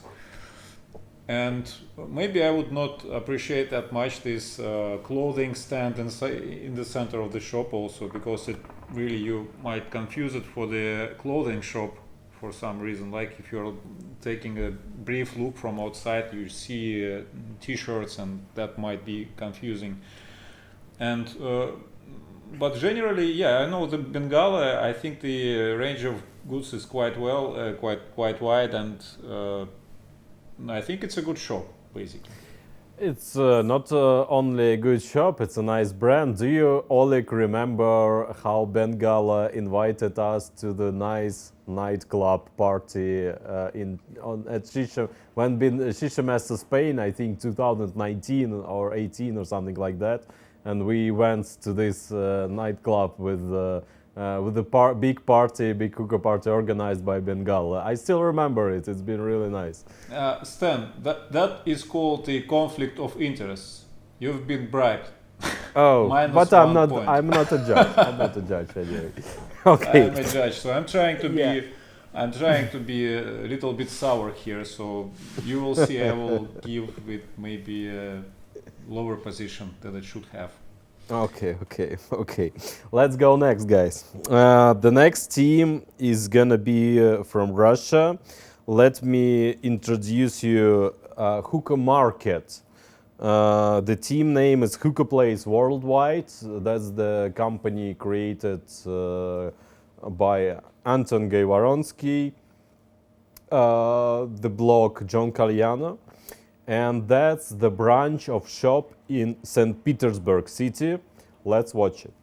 And maybe I would not appreciate that much this clothing stand in the center of the shop also, because you might confuse it for the clothing shop for some reason. Like if you're taking a brief look from outside, you see t-shirts, and that might be confusing. And but generally, yeah, I know the Bengala. I think the range of goods is quite wide, and I think it's a good shop, basically. It's not only a good shop, it's a nice brand. Do you, Oleg, remember how Bengala invited us to the nice nightclub party at Shisha, when been Shisha Master Spain, I think 2019 or 18 or something like that. And we went to this nightclub with the big hookah party organized by Bengala. I still remember it. It's been really nice. Stan, that is called the conflict of interests. You've been bribed. Oh, but I'm not. Point. I'm not a judge. I'm not a judge anyway. Okay. I'm a judge, so I'm trying to be. I'm trying to be a little bit sour here. So you will see. I will give it maybe a lower position than it should have. Okay. Let's go next, guys. The next team is gonna be from Russia. Let me introduce you Hookah Market. The team name is Hookah Place Worldwide. That's the company created by Anton Gayvaronsky, the blog John Caliano. and that's the branch of shop in St. Petersburg city. Let's watch it.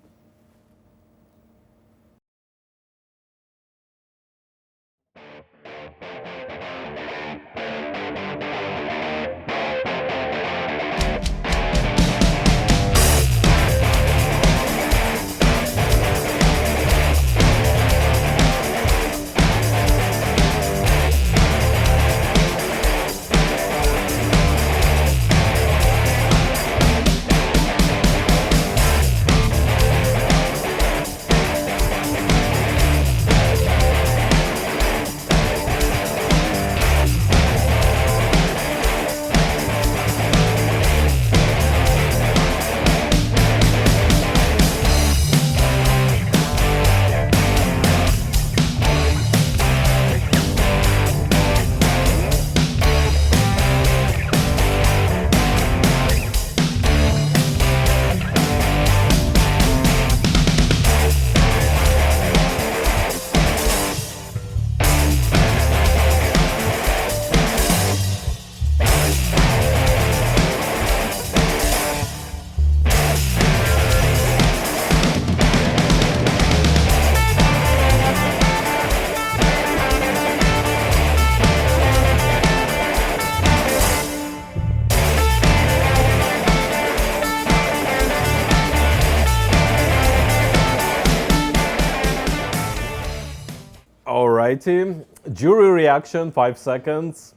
Alrighty, jury reaction, 5 seconds.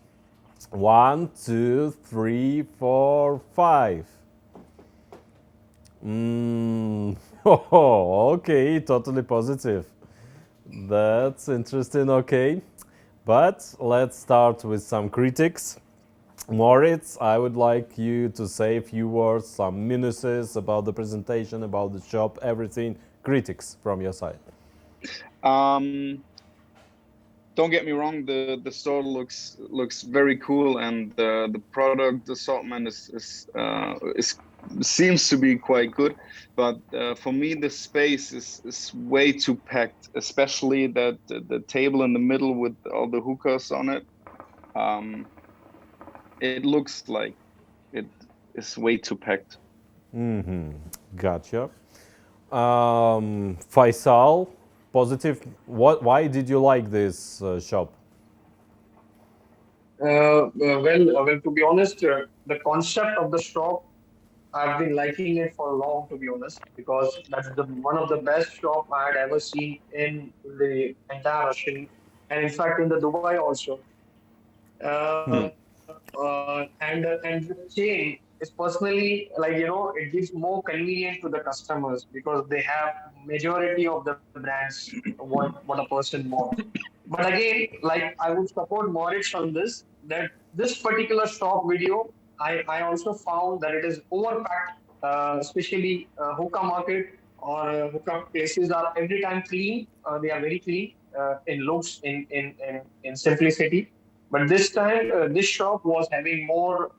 1, 2, 3, 4, 5. Oh, okay, totally positive. That's interesting, okay. But let's start with some critics. Moritz, I would like you to say a few words, some minuses about the presentation, about the shop, everything. Critics from your side. Don't get me wrong, the store looks very cool, and the product assortment is seems to be quite good. But for me, the space is way too packed, especially that the table in the middle with all the hookahs on it. It looks like it is way too packed. Gotcha. Faisal, positive. Why did you like this shop? Well, to be honest, the concept of the shop, I've been liking it for long, to be honest, because that's the one of the best shop I had ever seen in the entire Russian, and in fact in the Dubai also. Uh, and the chain is personally, like, it gives more convenience to the customers because they have majority of the brands what a person wants. But again, like, I would support Moritz on this, that this particular stock video, I also found that it is overpacked, especially hookah market or hookah places are every time clean. They are very clean in looks, in simplicity. But this time, this shop was having more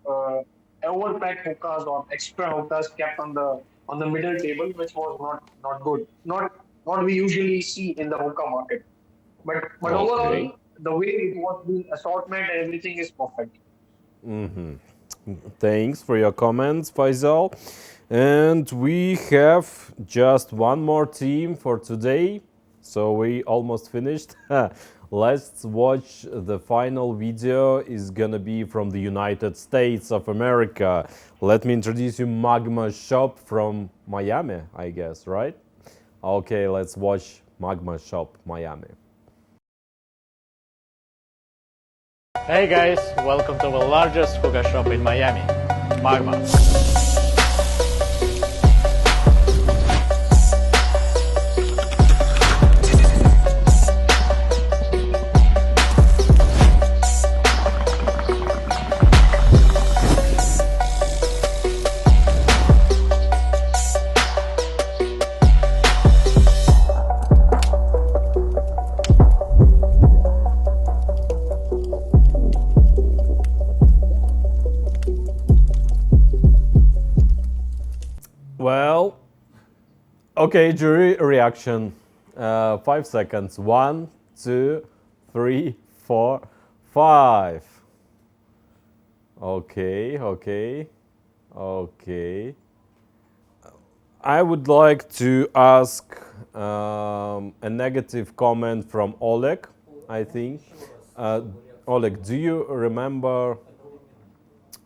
overpacked hookahs or extra hookahs kept on the middle table, which was not good. Not we usually see in the hookah market. But Okay. overall, the way it was the assortment and everything is perfect. Thanks for your comments, Faisal. And we have just one more team for today, so we almost finished. Let's watch the final video. Is gonna be from the United States of America. Let me introduce you Magma Shop from Miami, I guess, right? Okay, let's watch Magma Shop Miami. Hey guys, welcome to the largest hookah shop in Miami, Magma. Well, okay, jury reaction. 5 seconds. 1, 2, 3, 4, 5. Okay, okay, okay. I would like to ask a negative comment from Oleg, I think. Oleg, do you remember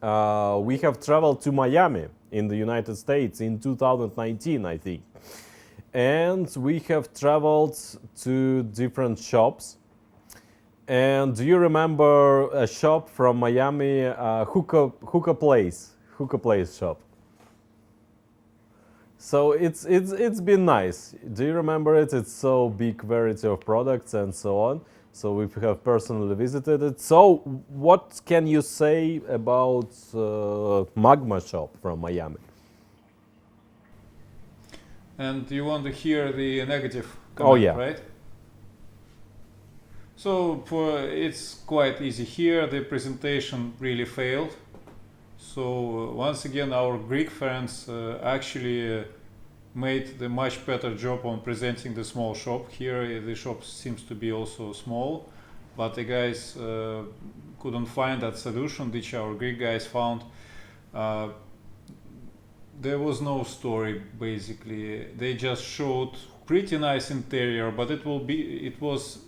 we have traveled to Miami in the United States in 2019, I think. And we have traveled to different shops. And do you remember a shop from Miami, Hookah Place shop? So it's been nice. Do you remember it? It's so big variety of products and so on. So we have personally visited it. So what can you say about Magma shop from Miami? And you want to hear the negative comment, right? So it's quite easy here. The presentation really failed. So once again, our Greek friends actually made the much better job on presenting the small shop. Here the shop seems to be also small, but the guys couldn't find that solution which our Greek guys found. There was no story basically. They just showed pretty nice interior, but it was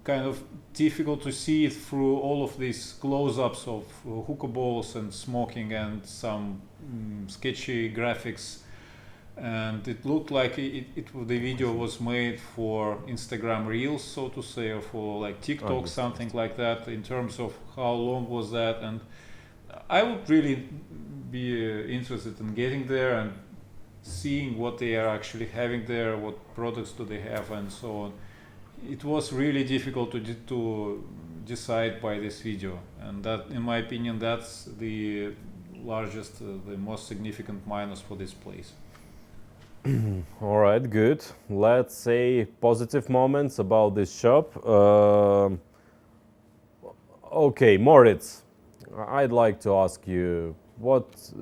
kind of difficult to see it through all of these close-ups of hookah balls and smoking and some sketchy graphics, and it looked like the video was made for Instagram Reels, so to say, or for like TikTok, something like that, in terms of how long was that. And I would really be interested in getting there and seeing what they are actually having there, what products do they have, and so on. It was really difficult to decide by this video, and that, in my opinion, that's the largest, the most significant minus for this place. All right, good. Let's say positive moments about this shop. Okay, Moritz, I'd like to ask you, what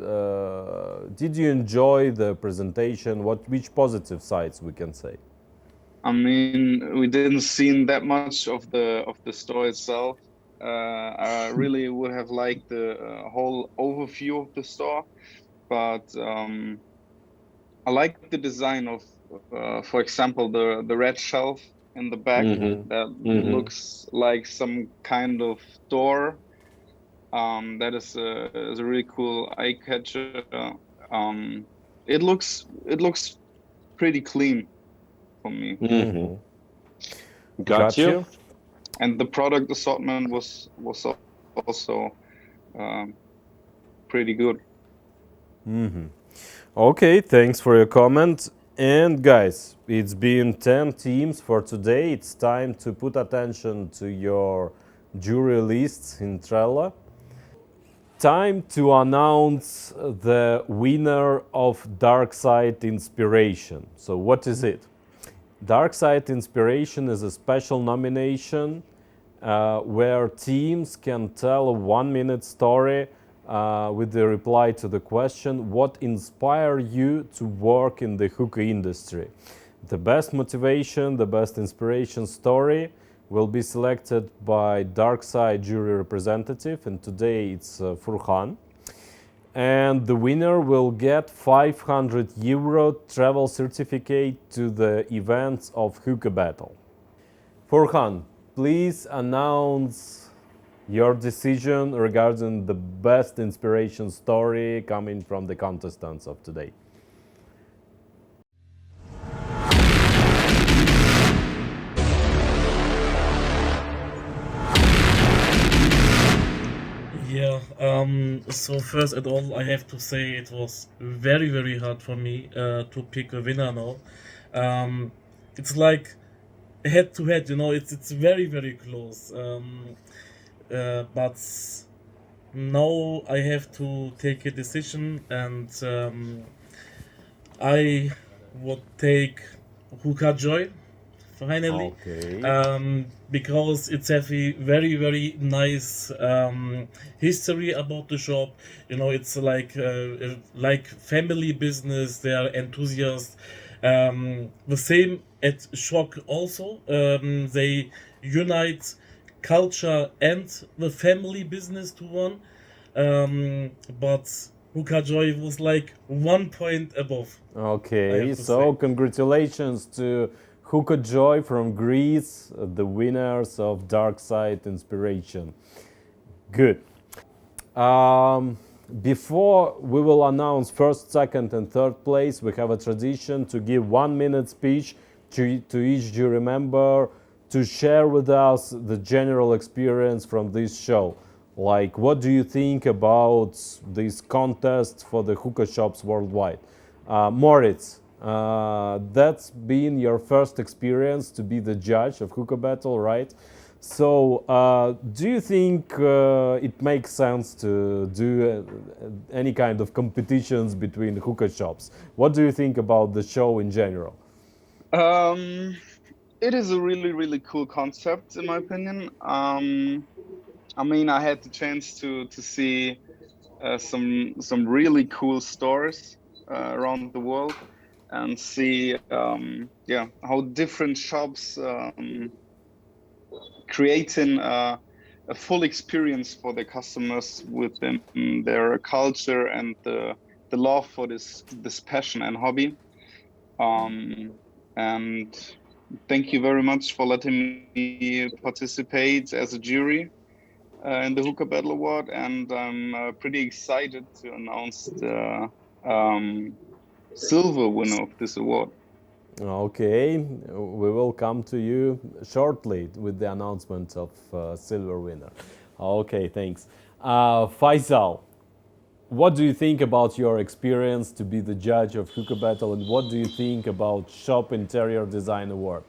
did you enjoy the presentation? Which positive sides we can say? I mean, we didn't see that much of the store itself. I really would have liked the whole overview of the store, but I like the design of, for example, the red shelf in the back that looks like some kind of door. That is a really cool eye catcher. It looks pretty clean for me. Got you. And the product assortment was also pretty good. Okay, thanks for your comment. And guys, it's been 10 teams for today. It's time to put attention to your jury lists in Trello. Time to announce the winner of Dark Side Inspiration. So what is it? Dark Side Inspiration is a special nomination where teams can tell a 1-minute story with the reply to the question, what inspired you to work in the hookah industry? The best motivation, the best inspiration story will be selected by Dark Side jury representative, and today it's Furhan. And the winner will get 500 euro travel certificate to the events of Hookah Battle. Furhan, please announce your decision regarding the best inspiration story coming from the contestants of today. Yeah, so first at all, I have to say it was very, very hard for me to pick a winner now. It's like head to head, it's very, very close. But now I have to take a decision, and I would take Hookah Joy finally. Okay. Because it's have a very, very nice history about the shop. It's like family business. They are enthusiasts. The same at Shock also. They unite culture and the family business to one. but Hookah Joy was like 1 point above. I Okay, have to so say. congratulations to Hookah Joy from Greece, the winners of Dark Side Inspiration. Good. Um, Before we will announce first, second, and third place, we have a tradition to give 1 minute speech to each jury member to share with us the general experience from this show. Like, what do you think about this contest for the hookah shops worldwide? Moritz, that's been your first experience to be the judge of Hookah Battle, right? So, do you think it makes sense to do any kind of competitions between hookah shops? What do you think about the show in general? Um, it is a really, really cool concept, in my opinion. I mean, I had the chance to see some really cool stores around the world and see yeah, how different shops creating a full experience for their customers within their culture and the love for this passion and hobby. And thank you very much for letting me participate as a jury in the Hookah Battle Award, and I'm pretty excited to announce the silver winner of this award. Okay, we will come to you shortly with the announcement of silver winner. Okay, thanks. Faisal, what do you think about your experience to be the judge of Hookah Battle, and what do you think about Shop Interior Design Award?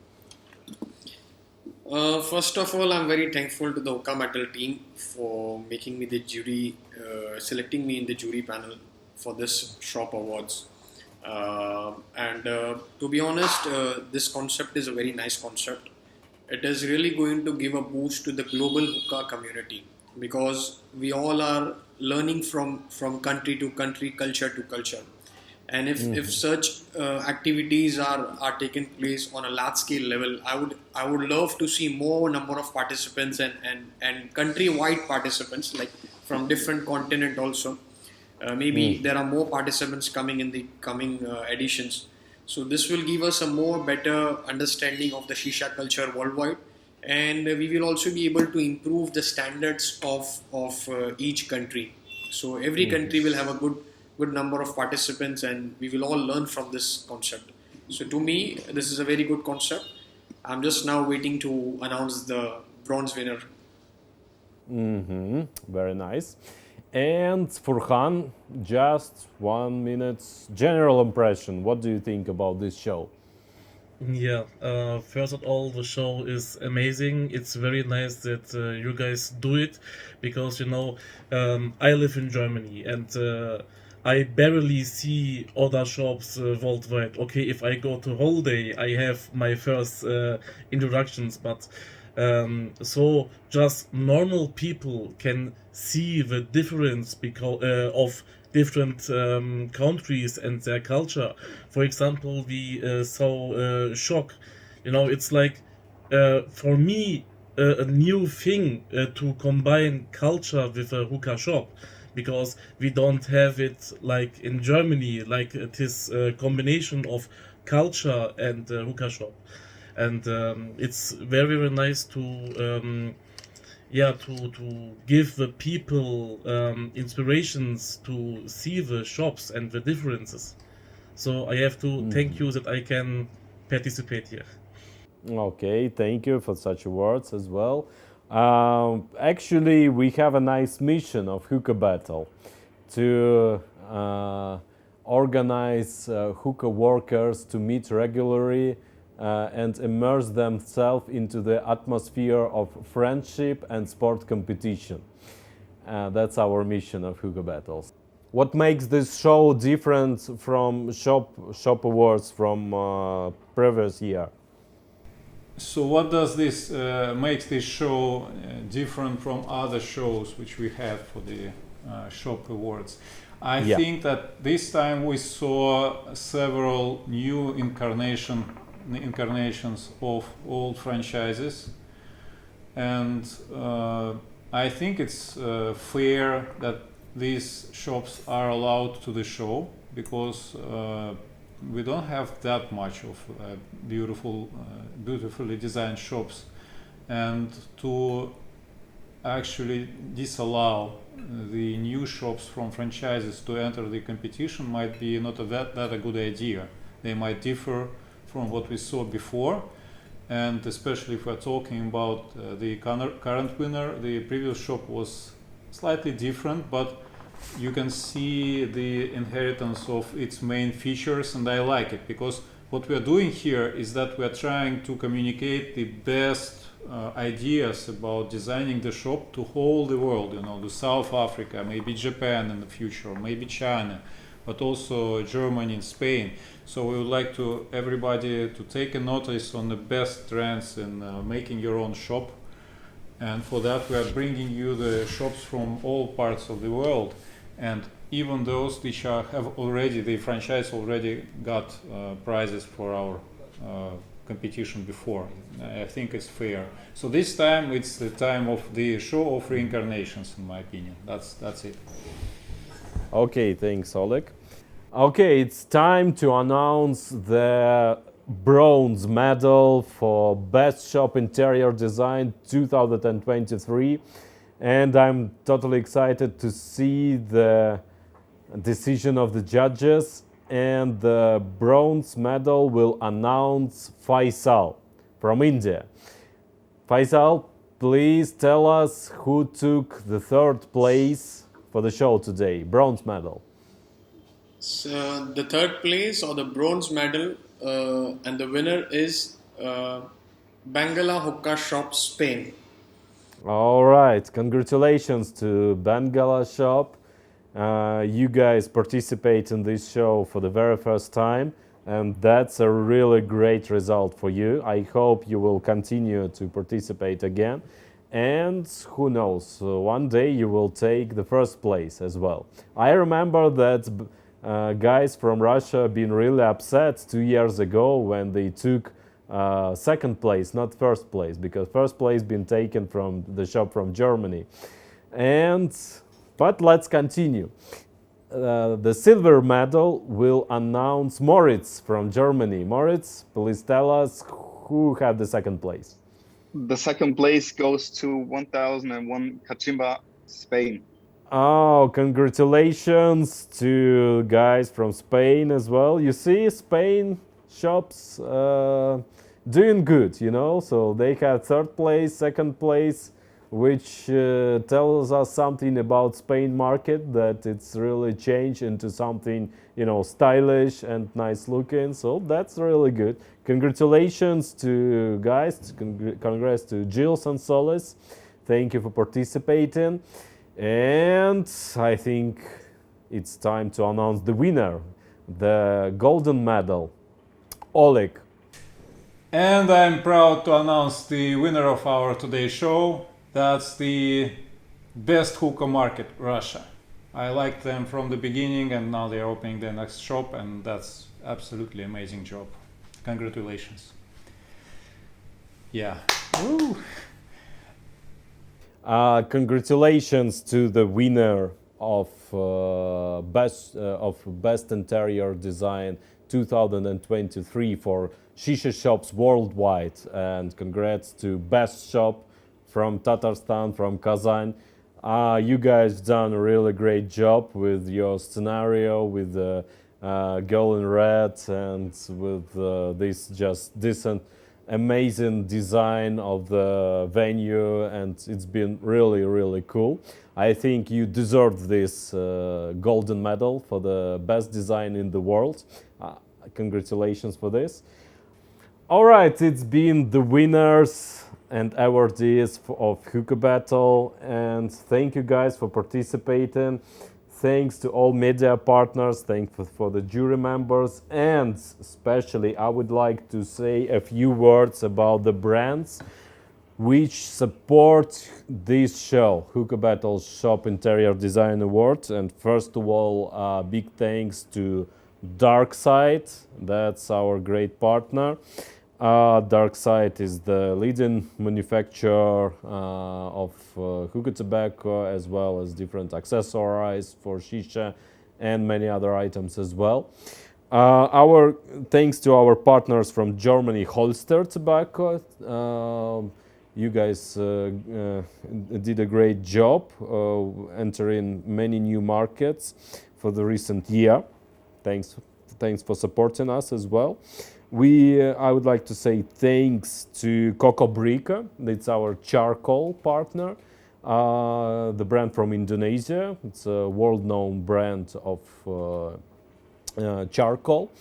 First of all, I'm very thankful to the Hookah Battle team for making me the jury, selecting me in the jury panel for this shop awards. And to be honest, this concept is a very nice concept. It is really going to give a boost to the global hookah community because we all are learning from country to country, culture to culture. And if such activities are taking place on a large scale level, I would love to see more number of participants and country wide participants like from different continent also. Maybe there are more participants coming in the coming editions. So this will give us a more better understanding of the shisha culture worldwide, and we will also be able to improve the standards of each country. So every country will have a good number of participants, and we will all learn from this concept. So to me, this is a very good concept. I'm just now waiting to announce the bronze winner. Very nice. And Furhan, just 1 minute general impression. What do you think about this show? Yeah, first of all, the show is amazing. It's very nice that you guys do it because, I live in Germany and I barely see other shops worldwide. Okay, if I go to holiday, I have my first introductions, but so just normal people can see the difference because of different countries and their culture. For example, we saw shock. It's like for me a new thing to combine culture with a hookah shop because we don't have it like in Germany, like it is a combination of culture and hookah shop, and it's very very nice to yeah to give the people inspirations to see the shops and the differences. So I have to thank you that I can participate here. Okay, thank you for such words as well. Actually, we have a nice mission of Hookah Battle to organize hookah workers to meet regularly and immerse themselves into the atmosphere of friendship and sport competition. That's our mission of Hookah Battles. What makes this show different from shop awards from previous year? So what does this makes this show different from other shows which we had for the shop awards? I Yeah. think that this time we saw several new incarnations of old franchises, and I think it's fair that these shops are allowed to the show, because we don't have that much of beautifully designed shops, and to actually disallow the new shops from franchises to enter the competition might be not that a good idea. They might differ from what we saw before, and especially if we're talking about the current winner, the previous shop was slightly different, but you can see the inheritance of its main features, and I like it, because what we are doing here is that we are trying to communicate the best ideas about designing the shop to whole the world, to South Africa, maybe Japan in the future, or maybe China, but also Germany and Spain. So we would like to everybody to take a notice on the best trends in making your own shop, and for that we are bringing you the shops from all parts of the world, and even those which have already, the franchise already got prizes for our competition before. I think it's fair. So this time it's the time of the show of reincarnations, in my opinion. That's it. Okay, thanks, Oleg. Okay, it's time to announce the bronze medal for Best Shop Interior Design 2023, and I'm totally excited to see the decision of the judges. And the bronze medal will announce Faisal from India. Faisal, please tell us who took the third place for the show today, bronze medal. So the third place or the bronze medal and the winner is Bangala Hookah Shop, Spain. All right, congratulations to Bangala Shop. You guys participate in this show for the very first time, and that's a really great result for you. I hope you will continue to participate again, and who knows, one day you will take the first place as well. I remember that guys from Russia been really upset 2 years ago when they took second place, not first place, because first place been taken from the shop from Germany. But let's continue. The silver medal will announce Moritz from Germany. Moritz, please tell us who had the second place. The second place goes to 1001 Cachimba, Spain. Oh, congratulations to guys from Spain as well. You see, Spain shops doing good, so they had third place, second place, which tells us something about Spain market, that it's really changed into something, stylish and nice looking. So that's really good. Congratulations to guys. Congrats to Gilles and Solis. Thank you for participating. And I think it's time to announce the winner, the golden medal, Oleg. And I'm proud to announce the winner of our today's show. That's the best hookah market, Russia. I liked them from the beginning, and now they're opening their next shop, and that's absolutely amazing job. Congratulations. Yeah. Woo. Congratulations to the winner of Best Interior Design 2023 for Shisha Shops Worldwide, and congrats to Best Shop from Tatarstan, from Kazan. You guys done a really great job with your scenario, with the girl in red, and with this just decent, amazing design of the venue, and it's been really, really cool. I think you deserve this golden medal for the best design in the world. Congratulations for this. All right, it's been the winners and awardees of Hookah Battle, and thank you guys for participating. Thanks to all media partners, thanks for the jury members, and especially I would like to say a few words about the brands which support this show, Hookah Battle Shop Interior Design Award. And first of all, big thanks to Darkside, that's our great partner. Darkside is the leading manufacturer of hookah tobacco, as well as different accessories for shisha and many other items as well. Our thanks to our partners from Germany, Holster Tobacco. You guys did a great job entering many new markets for the recent year. Thanks for supporting us as well. I would like to say thanks to Cocobrica. It's our charcoal partner, the brand from Indonesia. It's a world-known brand of charcoal.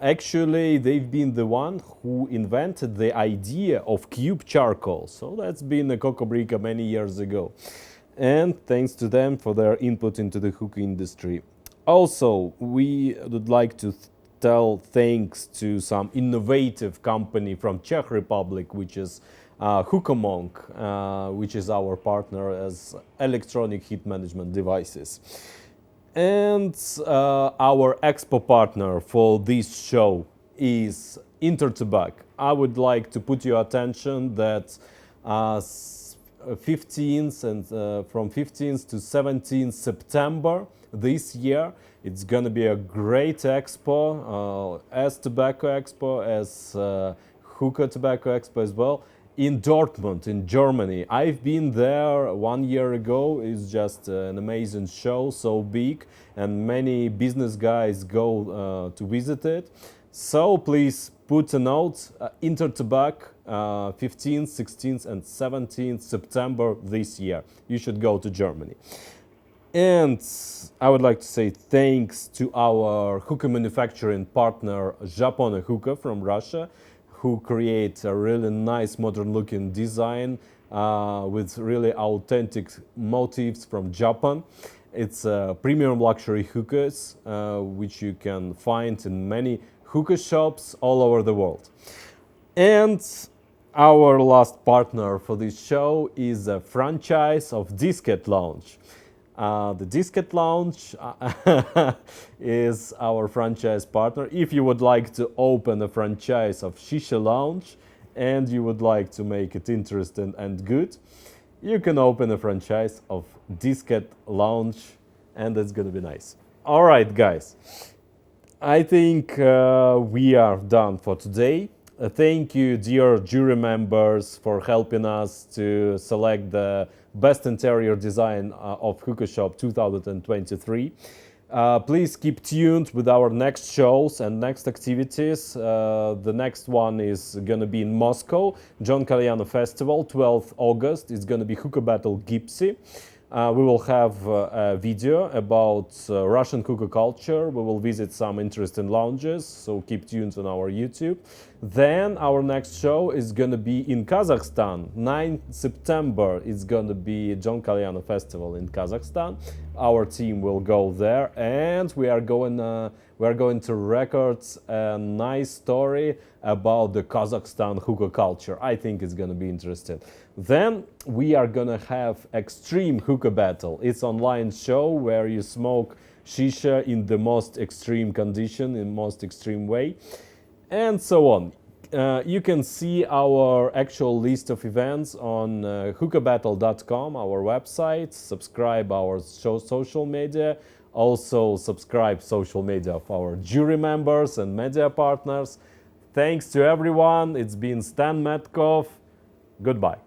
Actually, they've been the one who invented the idea of cube charcoal. So that's been a Cocobrica many years ago. And thanks to them for their input into the hookah industry. Also, we would like to tell thanks to some innovative company from Czech Republic, which is Hookah Monk, which is our partner as electronic heat management devices. And our expo partner for this show is Intertobac. I would like to put your attention that 15th and from 15th to 17th September this year, it's gonna be a great expo, as Tobacco Expo, as Hookah Tobacco Expo as well, in Dortmund, in Germany. I've been there 1 year ago. It's just an amazing show, so big, and many business guys go to visit it. So please put a note, Intertobac, 15th, 16th and 17th September this year. You should go to Germany. And I would like to say thanks to our hookah manufacturing partner, Japone Hookah from Russia, who create a really nice modern looking design with really authentic motifs from Japan. It's premium luxury hookahs, which you can find in many hookah shops all over the world. And our last partner for this show is a franchise of Disket Lounge. The Disket Lounge is our franchise partner. If you would like to open a franchise of Shisha Lounge and you would like to make it interesting and good, you can open a franchise of Disket Lounge and it's gonna be nice. All right, guys. I think we are done for today. Thank you, dear jury members, for helping us to select the best interior design of Hookah Shop 2023. Please keep tuned with our next shows and next activities. The next one is going to be in Moscow, John Kalyana Festival, 12th August. It's going to be Hookah Battle Gypsy. We will have a video about Russian hookah culture. We will visit some interesting lounges, so keep tuned on our YouTube. Then our next show is going to be in Kazakhstan. 9th September is going to be John Kalyana Festival in Kazakhstan. Our team will go there, and we are going to record a nice story about the Kazakhstan hookah culture. I think it's going to be interesting. Then we are going to have Extreme Hookah Battle. It's an online show where you smoke shisha in the most extreme condition, in most extreme way, and so on. You can see our actual list of events on HookahBattle.com, our website. Subscribe our social media. Also subscribe social media of our jury members and media partners. Thanks to everyone. It's been Stan Metkov. Goodbye.